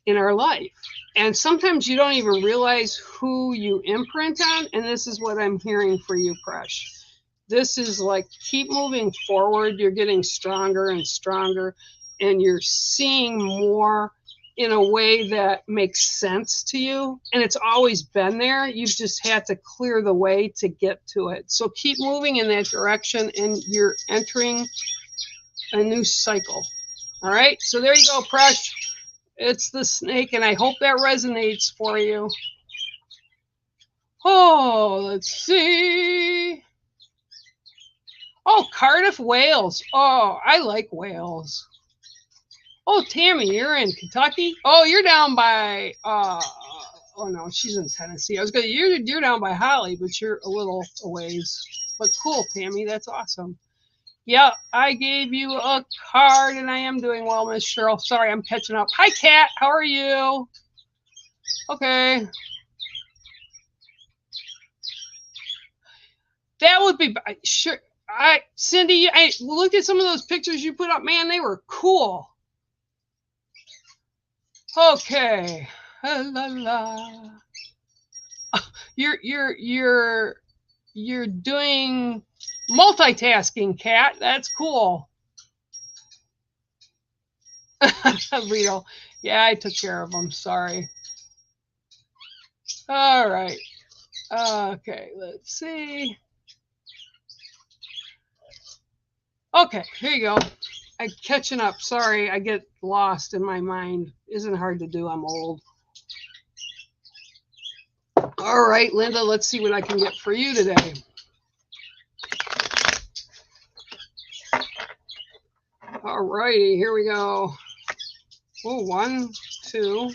in our life. And sometimes you don't even realize who you imprint on. And this is what I'm hearing for you, Presh. This is like, keep moving forward. You're getting stronger and stronger, and you're seeing more in a way that makes sense to you. And it's always been there. You've just had to clear the way to get to it. So keep moving in that direction, and you're entering a new cycle. All right. So there you go, Presh. It's the snake, and I hope that resonates for you. Oh, let's see. Oh, Cardiff, Wales. Oh, I like Wales. Oh, Tammy, you're in Kentucky? Oh, you're down by, oh no, she's in Tennessee. I was going to, you're down by Holly, but you're a little a ways. But cool, Tammy, that's awesome. Yeah, I gave you a card, and I am doing well, Miss Cheryl. Sorry, I'm catching up. Hi, Kat. How are you? Okay. That would be, sure. Cindy, I looked at some of those pictures you put up. Man, they were cool. Okay. La, la. You're doing multitasking, Kat. That's cool. Rito. Yeah, I took care of them. Sorry. All right. Okay, let's see. Okay, here you go. I'm catching up. Sorry, I get lost in my mind. Isn't hard to do. I'm old. All right, Linda, let's see what I can get for you today. All righty, here we go. Oh, 1, 2,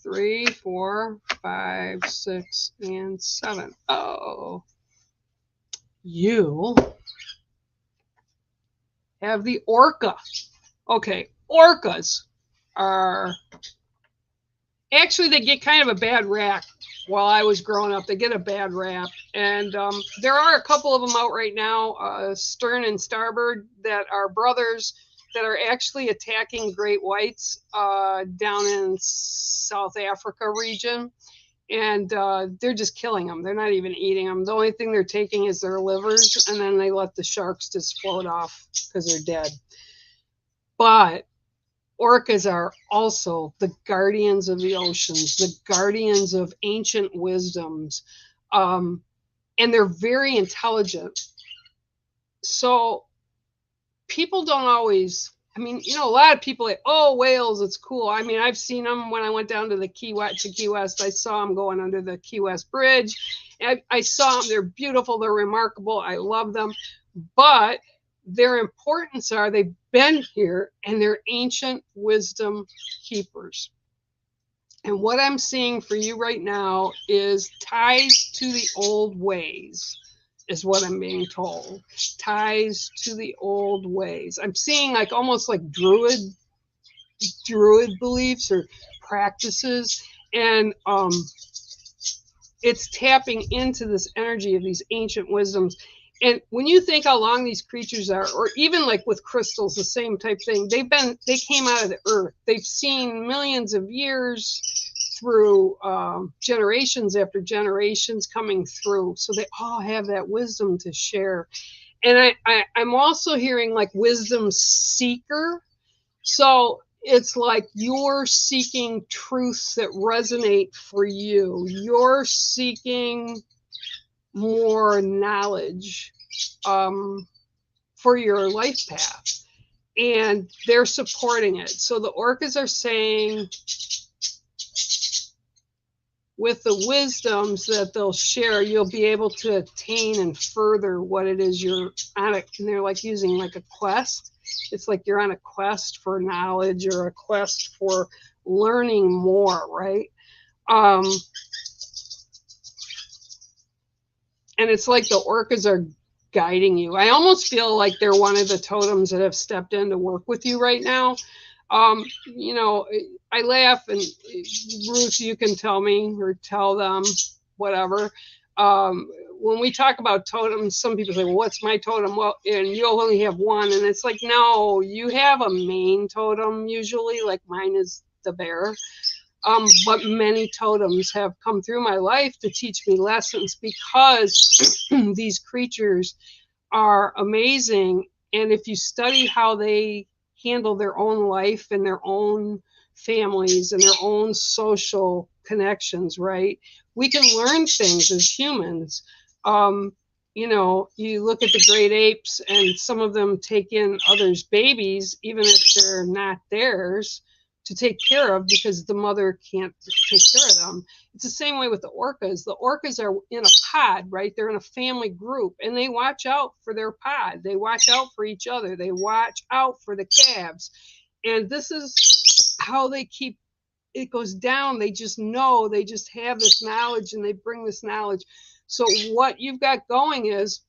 3, 4, 5, 6, and 7. Oh, you have the orca. Okay, orcas are actually, they get kind of a bad rap. While I was growing up, they get a bad rap, and there are a couple of them out right now, stern and starboard, that are brothers that are actually attacking great whites down in South Africa region, and they're just killing them. They're not even eating them. The only thing they're taking is their livers, and then they let the sharks just float off because they're dead. But orcas are also the guardians of the oceans, the guardians of ancient wisdoms, and they're very intelligent. So people don't always, I mean, you know, a lot of people like, oh, whales, it's cool. I mean, I've seen them when I went down to Key West. I saw them going under the Key West Bridge. And I saw them. They're beautiful. They're remarkable. I love them. But their importance are they've been here and they're ancient wisdom keepers. And what I'm seeing for you right now is ties to the old ways, is what I'm being told. Ties to the old ways. I'm seeing like almost like druid beliefs or practices, and it's tapping into this energy of these ancient wisdoms. And when you think how long these creatures are, or even like with crystals, the same type thing, they came out of the earth. They've seen millions of years through generations after generations coming through. So they all have that wisdom to share. And I'm also hearing like wisdom seeker. So it's like you're seeking truths that resonate for you. You're seeking more knowledge for your life path, and they're supporting it. So the orcas are saying with the wisdoms that they'll share, you'll be able to attain and further what it is you're on. And they're like using like a quest. It's like you're on a quest for knowledge or a quest for learning more, right? And it's like the orcas are guiding you. I almost feel like they're one of the totems that have stepped in to work with you right now. You know, I laugh, and Ruth, you can tell me or tell them, whatever. When we talk about totems, some people say, well, what's my totem? Well, and you'll only have one. And it's like, no, you have a main totem usually, like mine is the bear. But many totems have come through my life to teach me lessons, because these creatures are amazing. And if you study how they handle their own life and their own families and their own social connections, right? We can learn things as humans. You know, you look at the great apes, and some of them take in others' babies, even if they're not theirs, to take care of, because the mother can't take care of them. It's the same way with the orcas. The orcas are in a pod, right? They're in a family group, and they watch out for their pod. They watch out for each other. They watch out for the calves. And this is how they keep it goes down. They just know, they just have this knowledge, and they bring this knowledge. So what you've got going is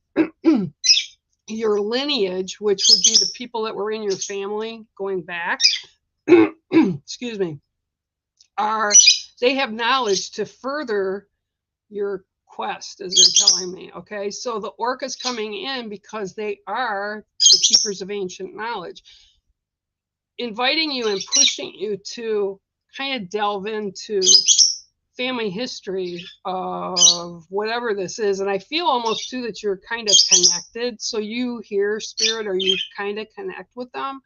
your lineage, which would be the people that were in your family going back, excuse me, they have knowledge to further your quest, as they're telling me. Okay, so the orcas coming in because they are the keepers of ancient knowledge, inviting you and pushing you to kind of delve into family history of whatever this is. And I feel almost too that you're kind of connected. So you hear spirit, or you kind of connect with them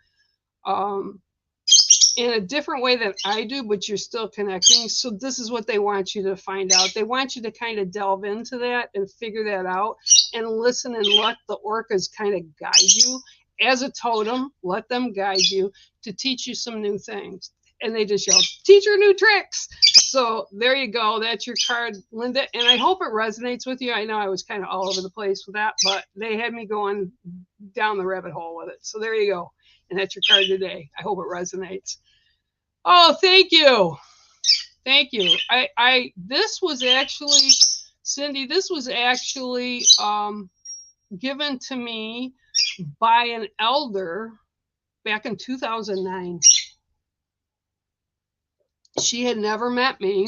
in a different way that I do, but you're still connecting. So this is what they want you to find out. They want you to kind of delve into that and figure that out, and listen and let the orcas kind of guide you as a totem. Let them guide you to teach you some new things. And they just yell, teach her new tricks. So there you go. That's your card, Linda. And I hope it resonates with you. I know I was kind of all over the place with that, but they had me going down the rabbit hole with it. So there you go. And that's your card today. I hope it resonates. Oh, thank you. Thank you. This was actually, Cindy, this was actually given to me by an elder back in 2009. She had never met me,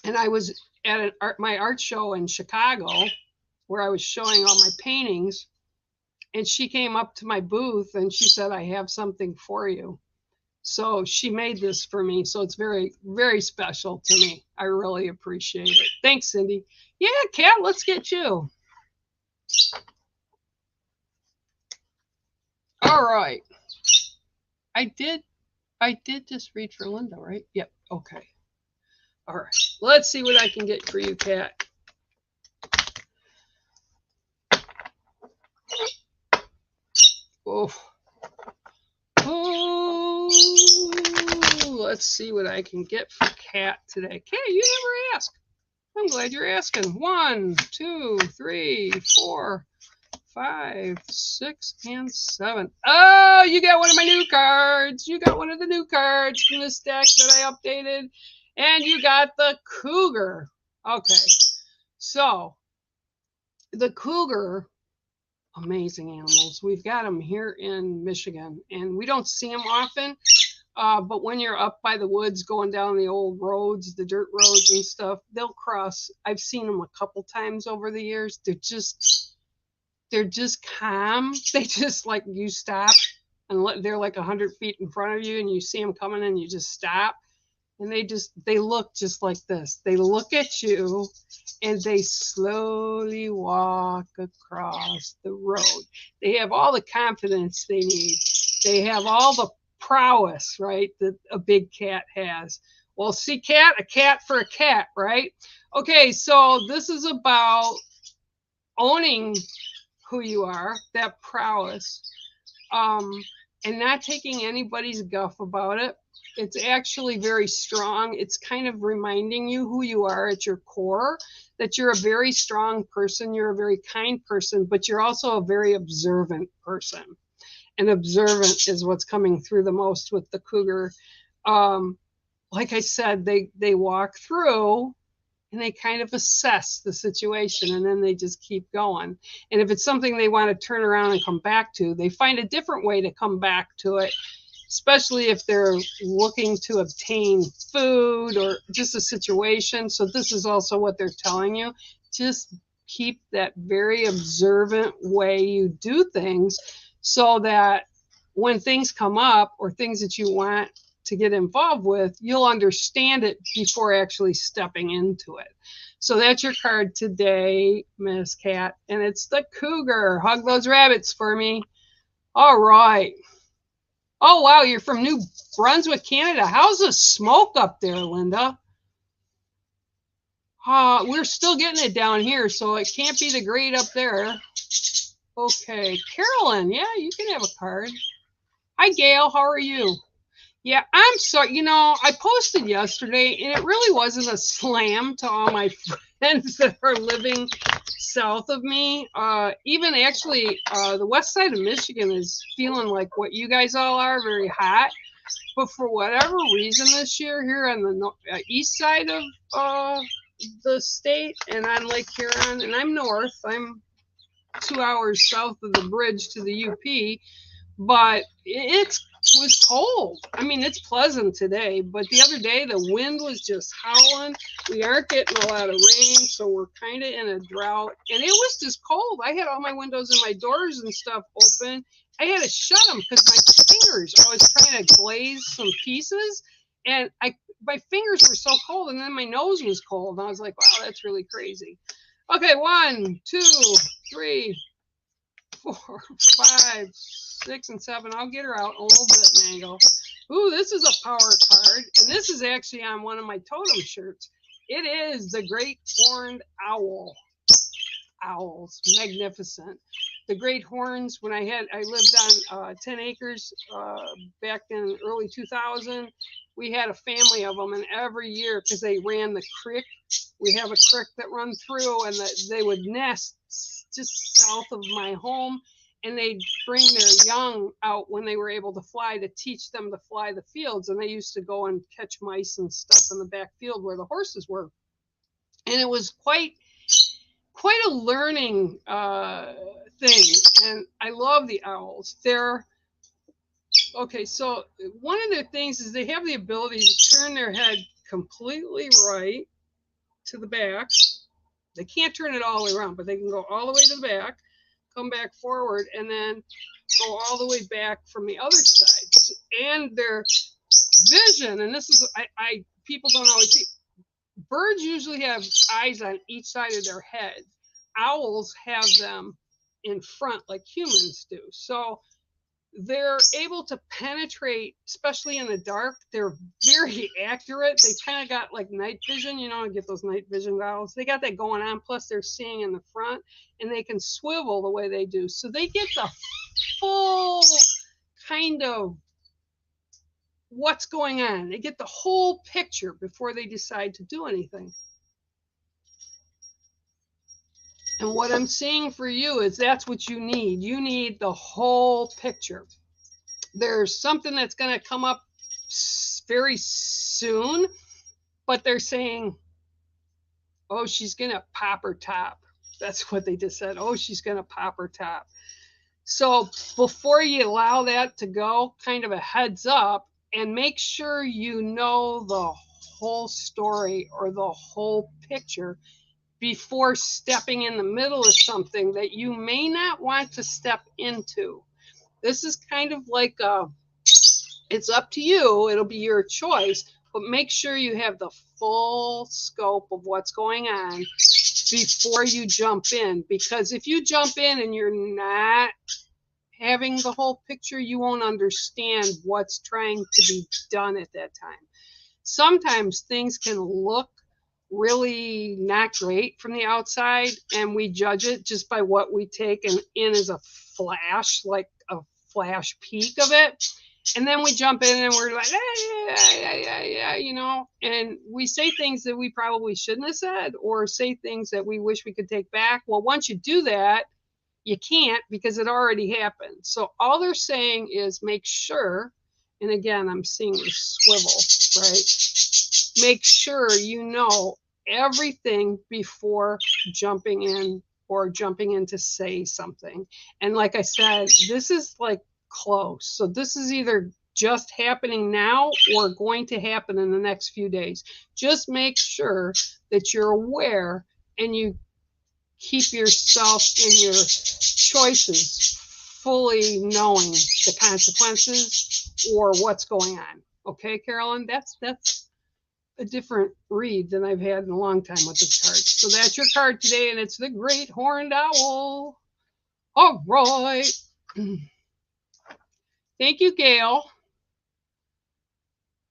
and I was at my art show in Chicago where I was showing all my paintings, and she came up to my booth and she said, I have something for you. So she made this for me. So it's very, very special to me. I really appreciate it. Thanks, Cindy. Yeah, Kat, let's get you. All right. I did just read for Linda, right? Yep. Okay. All right. Let's see what I can get for you, Kat. Oh. Oh, let's see what I can get for Kat today. Kat, you never ask. I'm glad you're asking. 1, 2, 3, 4, 5, 6, and 7. Oh, you got one of my new cards. You got one of the new cards from this deck that I updated. And you got the cougar. Okay. So, the cougar, amazing animals. We've got them here in Michigan, and we don't see them often. But when you're up by the woods going down the old roads, the dirt roads and stuff, they'll cross. I've seen them a couple times over the years. They're just calm. They just, like, you stop and they're like 100 feet in front of you and you see them coming and you just stop. And they look just like this. They look at you and they slowly walk across the road. They have all the confidence they need. They have all the prowess, right, that a big cat has. Well, see, cat, a cat for a cat, right? Okay, so this is about owning who you are, that prowess, and not taking anybody's guff about it. It's actually very strong. It's kind of reminding you who you are at your core, that you're a very strong person, you're a very kind person, but you're also a very observant person. And observant is what's coming through the most with the cougar. Like I said, they walk through and they kind of assess the situation, and then they just keep going. And if it's something they want to turn around and come back to, they find a different way to come back to it, especially if they're looking to obtain food or just a situation. So this is also what they're telling you. Just keep that very observant way you do things, so that when things come up or things that you want to get involved with, you'll understand it before actually stepping into it. So that's your card today, Miss Cat, and it's the cougar. Hug those rabbits for me. All right. Oh, wow, you're from New Brunswick, Canada. How's the smoke up there, Linda? We're still getting it down here, so it can't be the great up there. Okay, Carolyn, yeah, you can have a card. Hi, Gail, how are you? Yeah, I'm sorry. You know, I posted yesterday, and it really wasn't a slam to all my friends that are living south of me. Even actually, the west side of Michigan is feeling like what you guys all are, very hot. But for whatever reason this year, here on the east side of the state and on Lake Huron, and I'm north, I'm 2 hours south of the bridge to the UP, but it was cold. I mean, it's pleasant today, but the other day the wind was just howling. We aren't getting a lot of rain, so we're kind of in a drought, and it was just cold. I had all my windows and my doors and stuff open. I had to shut them because my fingers, I was trying to glaze some pieces, and my fingers were so cold, and then my nose was cold, and I was like, wow, that's really crazy. Okay, 1, 2, 3, 4, 5, 6, and 7. I'll get her out a little bit, Mango. Ooh, this is a power card, and this is actually on one of my totem shirts. It is the Great Horned Owl. Owls, magnificent. The great horns, when I lived on 10 acres back in early 2000, we had a family of them, and every year, because they ran the creek, we have a creek that run through, and they would nest just south of my home, and they'd bring their young out when they were able to fly to teach them to fly the fields. And they used to go and catch mice and stuff in the back field where the horses were. And it was quite a learning thing. And I love the owls. They're okay. So one of their things is they have the ability to turn their head completely right to the back. They can't turn it all the way around, but they can go all the way to the back, come back forward, and then go all the way back from the other side. And their vision, and this is I people don't always see. Birds usually have eyes on each side of their head. Owls have them in front like humans do. So they're able to penetrate, especially in the dark. They're very accurate. They kind of got like night vision, you know, get those night vision owls. They got that going on. Plus they're seeing in the front, and they can swivel the way they do. So they get the full kind of what's going on. They get the whole picture before they decide to do anything. And what I'm seeing for you is that's what you need. You need the whole picture. There's something that's going to come up very soon, but they're saying, oh, she's going to pop her top. That's what they just said. Oh, she's going to pop her top. So before you allow that to go, kind of a heads up, and make sure you know the whole story or the whole picture before stepping in the middle of something that you may not want to step into. This is kind of like it's up to you. It'll be your choice, but make sure you have the full scope of what's going on before you jump in. Because if you jump in and you're not having the whole picture, you won't understand what's trying to be done at that time. Sometimes things can look really not great from the outside, and we judge it just by what we take in as a flash, like a flash peek of it. And then we jump in and we're like, yeah, you know, and we say things that we probably shouldn't have said, or say things that we wish we could take back. Well, once you do that, you can't, because it already happened. So all they're saying is make sure, and again, I'm seeing the swivel, right? Make sure you know everything before jumping in or jumping in to say something. And like I said, this is like close. So this is either just happening now or going to happen in the next few days. Just make sure that you're aware and you keep yourself in your choices fully knowing the consequences or what's going on. Okay, Carolyn, that's a different read than I've had in a long time with this card. So that's your card today, and it's the Great Horned Owl. All right. Thank you, Gail.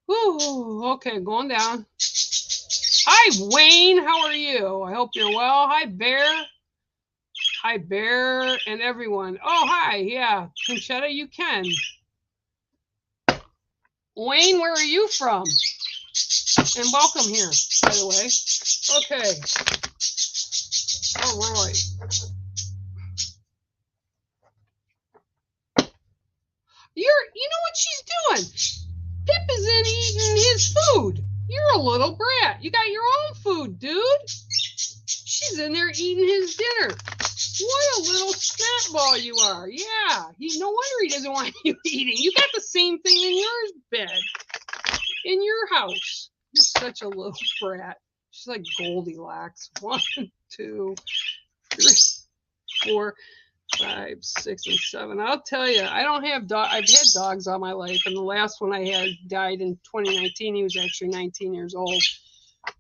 Whew, okay, going down. Hi, Wayne. How are you? I hope you're well. Hi, Bear. Hi, Bear and everyone. Oh, hi. Yeah, Conchetta, you can. Wayne, where are you from? And welcome here, by the way. Okay. All right. You know what she's doing? Pip is in eating his food. You're a little brat. You got your own food, dude. She's in there eating his dinner. What a little snot ball you are. Yeah. No wonder he doesn't want you eating. You got the same thing in your bed, in your house. You're such a little brat. She's like Goldilocks. 1, 2, 3, 4, 5, 6, and 7. I'll tell you, I don't have dogs. I've had dogs all my life, and the last one I had died in 2019. He was actually 19 years old.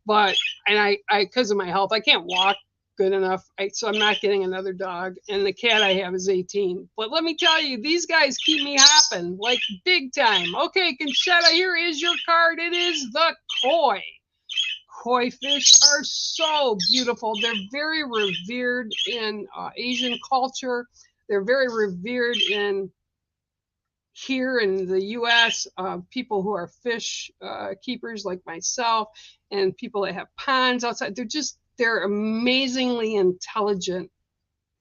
But I because of my health, I can't walk good enough, so I'm not getting another dog. And the cat I have is 18. But let me tell you, these guys keep me hopping like big time. Okay, Conchetta, here is your card. It is the koi. Koi fish are so beautiful. They're very revered in Asian culture. They're very revered in here in the U.S. People who are fish keepers like myself, and people that have ponds outside. They're amazingly intelligent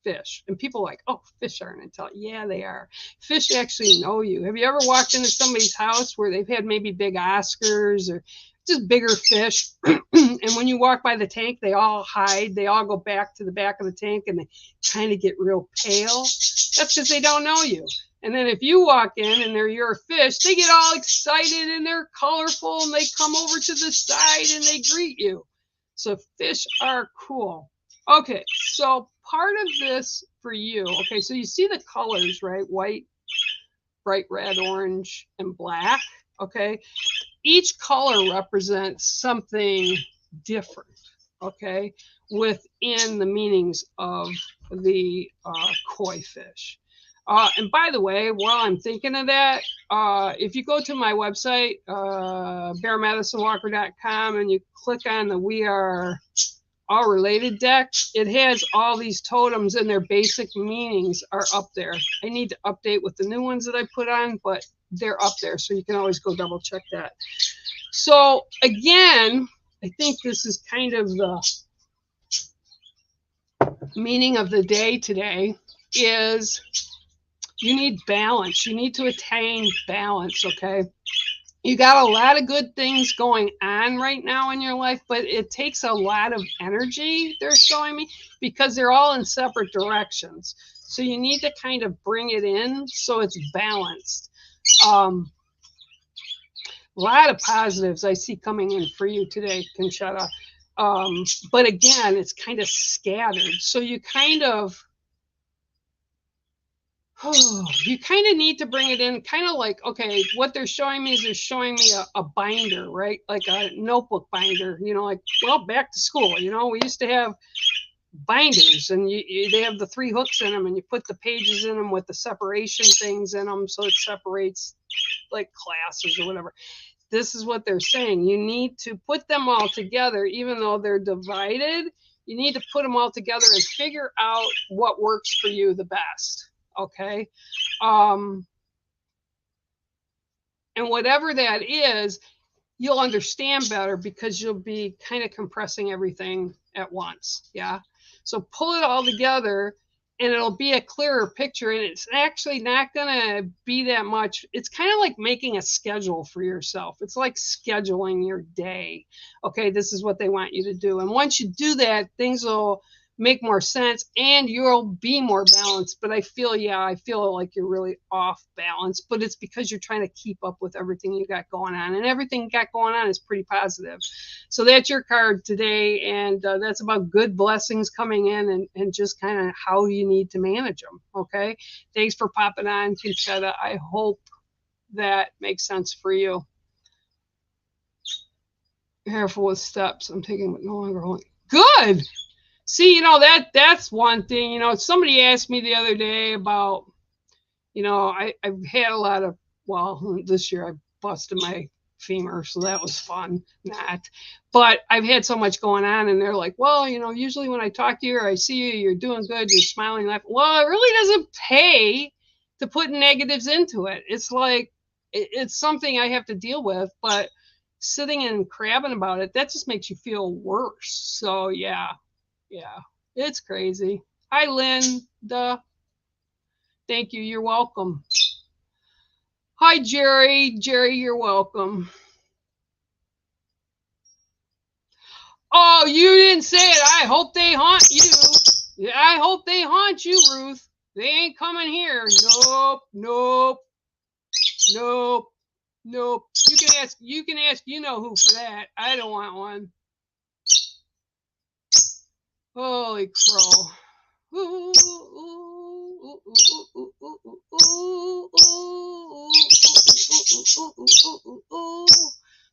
fish. And people are like, oh, fish aren't intelligent. Yeah, they are. Fish actually know you. Have you ever walked into somebody's house where they've had maybe big Oscars or just bigger fish? And when you walk by the tank, they all hide. They all go back to the back of the tank and they kind of get real pale. That's because they don't know you. And then if you walk in and they're your fish, they get all excited and they're colorful and they come over to the side and they greet you. So fish are cool. Okay, so part of this for you, okay, so you see the colors, right? White, bright red, orange, and black, okay? Each color represents something different, okay, within the meanings of the koi fish. And by the way, while I'm thinking of that, if you go to my website, bearmedicinewalker.com, and you click on the We Are All Related deck, it has all these totems and their basic meanings are up there. I need to update with the new ones that I put on, but they're up there, so you can always go double check that. So again, I think this is kind of the meaning of the day today is you need balance. You need to attain balance, okay? You got a lot of good things going on right now in your life, but it takes a lot of energy, they're showing me, because they're all in separate directions. So you need to kind of bring it in so it's balanced. A lot of positives I see coming in for you today, Conchetta. But again, it's kind of scattered. So you kind of need to bring it in, kind of like, okay, what they're showing me is they're showing me a binder, right? Like a notebook binder, you know, like, well, back to school, you know, we used to have binders and they have the 3 hooks in them and you put the pages in them with the separation things in them so it separates like classes or whatever. This is what they're saying. You need to put them all together, even though they're divided. You need to put them all together and figure out what works for you the best. Okay. And whatever that is, you'll understand better because you'll be kind of compressing everything at once. Yeah. So pull it all together and it'll be a clearer picture. And it's actually not going to be that much. It's kind of like making a schedule for yourself. It's like scheduling your day. Okay. This is what they want you to do. And once you do that, things will make more sense and you'll be more balanced. But I feel like you're really off balance, but it's because you're trying to keep up with everything you got going on, and everything you got going on is pretty positive. So that's your card today. And that's about good blessings coming in and just kind of how you need to manage them. Okay. Thanks for popping on, Conchetta. I hope that makes sense for you. Careful with steps. I'm taking but no longer holding. Good. See, you know, that's one thing. You know, somebody asked me the other day about, you know, I've had a lot of, well, this year I busted my femur, so that was fun. But I've had so much going on, and they're like, well, you know, usually when I talk to you or I see you, you're doing good, you're smiling, laughing. Well, it really doesn't pay to put negatives into it. It's like, it's something I have to deal with, but sitting and crabbing about it, that just makes you feel worse. So, yeah, it's crazy. Hi, Linda. Thank you. You're welcome. Hi, Jerry. Jerry, you're welcome. Oh, you didn't say it. I hope they haunt you. Yeah, I hope they haunt you, Ruth. They ain't coming here. Nope. You can ask you know who for that. I don't want one. Holy crow.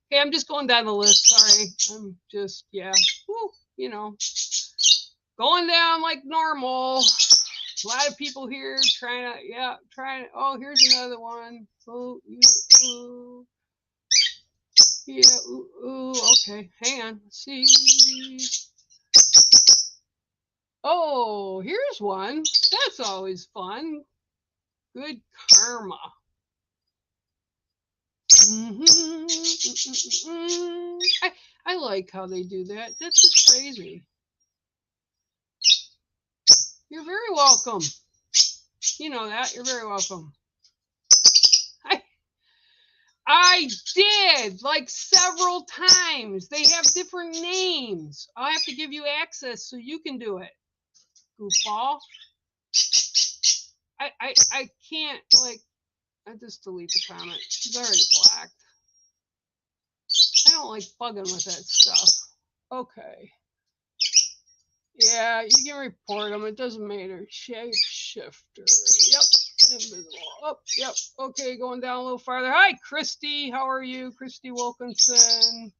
Okay, I'm just going down the list. Sorry. I'm just, you know, going down like normal. A lot of people here trying to, oh, here's another one. Okay, hang on. Let's see. Oh, here's one. That's always fun. Good karma. I like how they do that. That's just crazy. You're very welcome. You know that. You're very welcome. I did, like several times. They have different names. I'll have to give you access so you can do it. Goofball. I can't, like, I just delete the comment. She's already blocked. I don't like bugging with that stuff. Okay. Yeah, you can report them. It doesn't matter. Shapeshifter. Yep. Invisible. Oh, yep. Okay, going down a little farther. Hi, Christy. How are you? Christy Wilkinson.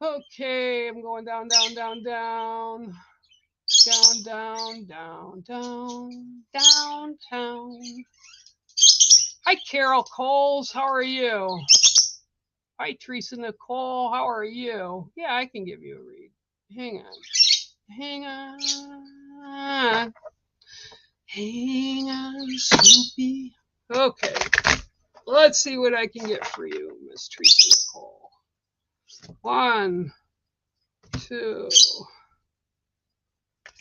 Okay, I'm going down, down, down, down. Down, down, down, down, downtown. Hi, Carol Coles. How are you? Hi, Teresa Nicole. How are you? Yeah, I can give you a read. Hang on. Hang on. Hang on, Snoopy. Okay. Let's see what I can get for you, Miss Teresa Nicole. 1, 2,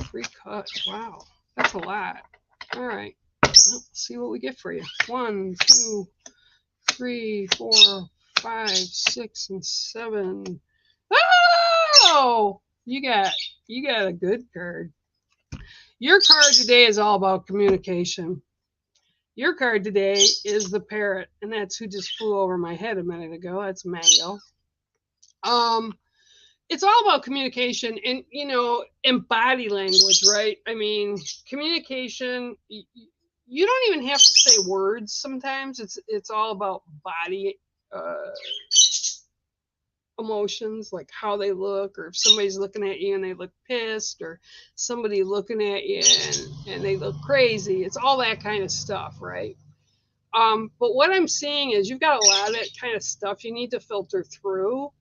3 cuts. Wow, that's a lot. All right. Let's see what we get for you. 1, 2, 3, 4, 5, 6, and 7. Oh, you got a good card. Your card today is all about communication. Your card today is the parrot, and that's who just flew over my head a minute ago. That's Mango. It's all about communication and body language, right? I mean, communication, you don't even have to say words sometimes. It's all about body emotions, like how they look, or if somebody's looking at you and they look pissed, or somebody looking at you and they look crazy. It's all that kind of stuff, right? But what I'm seeing is you've got a lot of that kind of stuff you need to filter through,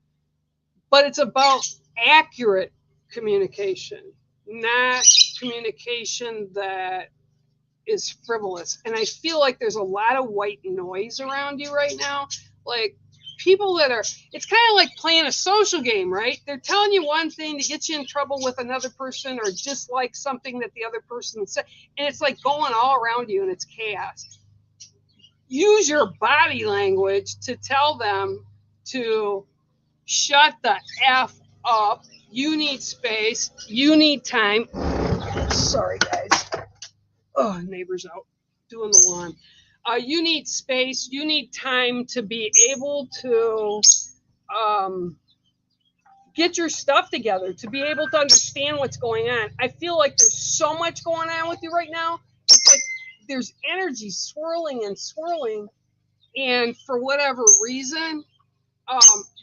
but it's about accurate communication, not communication that is frivolous. And I feel like there's a lot of white noise around you right now. Like people that are, it's kind of like playing a social game, right? They're telling you one thing to get you in trouble with another person, or just like something that the other person said. And it's like going all around you and it's chaos. Use your body language to tell them to shut the F up. You need space. You need time. Sorry, guys. Oh, neighbor's out doing the lawn. You need space. You need time to be able to get your stuff together, to be able to understand what's going on. I feel like there's so much going on with you right now. It's like there's energy swirling and swirling, and for whatever reason,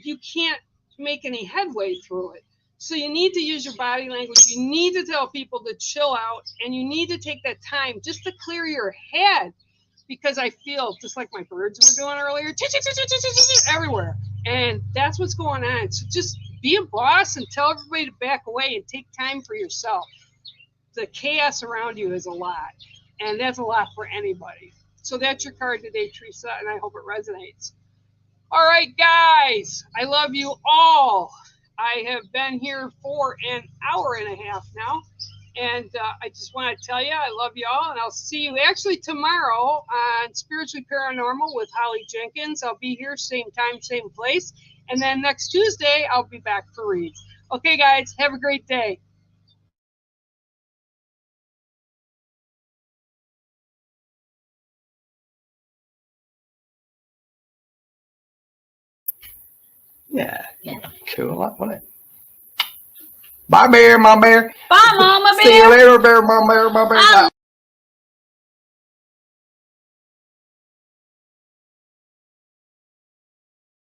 you can't make any headway through it. So you need to use your body language. You need to tell people to chill out, and you need to take that time just to clear your head, because I feel just like my birds were doing earlier, everywhere. And that's what's going on. So just be a boss and tell everybody to back away and take time for yourself. The chaos around you is a lot, and that's a lot for anybody. So that's your card today, Teresa, and I hope it resonates. All right, guys, I love you all. I have been here for an hour and a half now, and I just want to tell you I love you all, and I'll see you actually tomorrow on Spiritually Paranormal with Holly Jenkins. I'll be here same time, same place, and then next Tuesday I'll be back for reads. Okay, guys, have a great day. Yeah, cool, wasn't it? Bye, bear, my bear. Bye, Mama Bear. See you later, bear, my bear, my bear.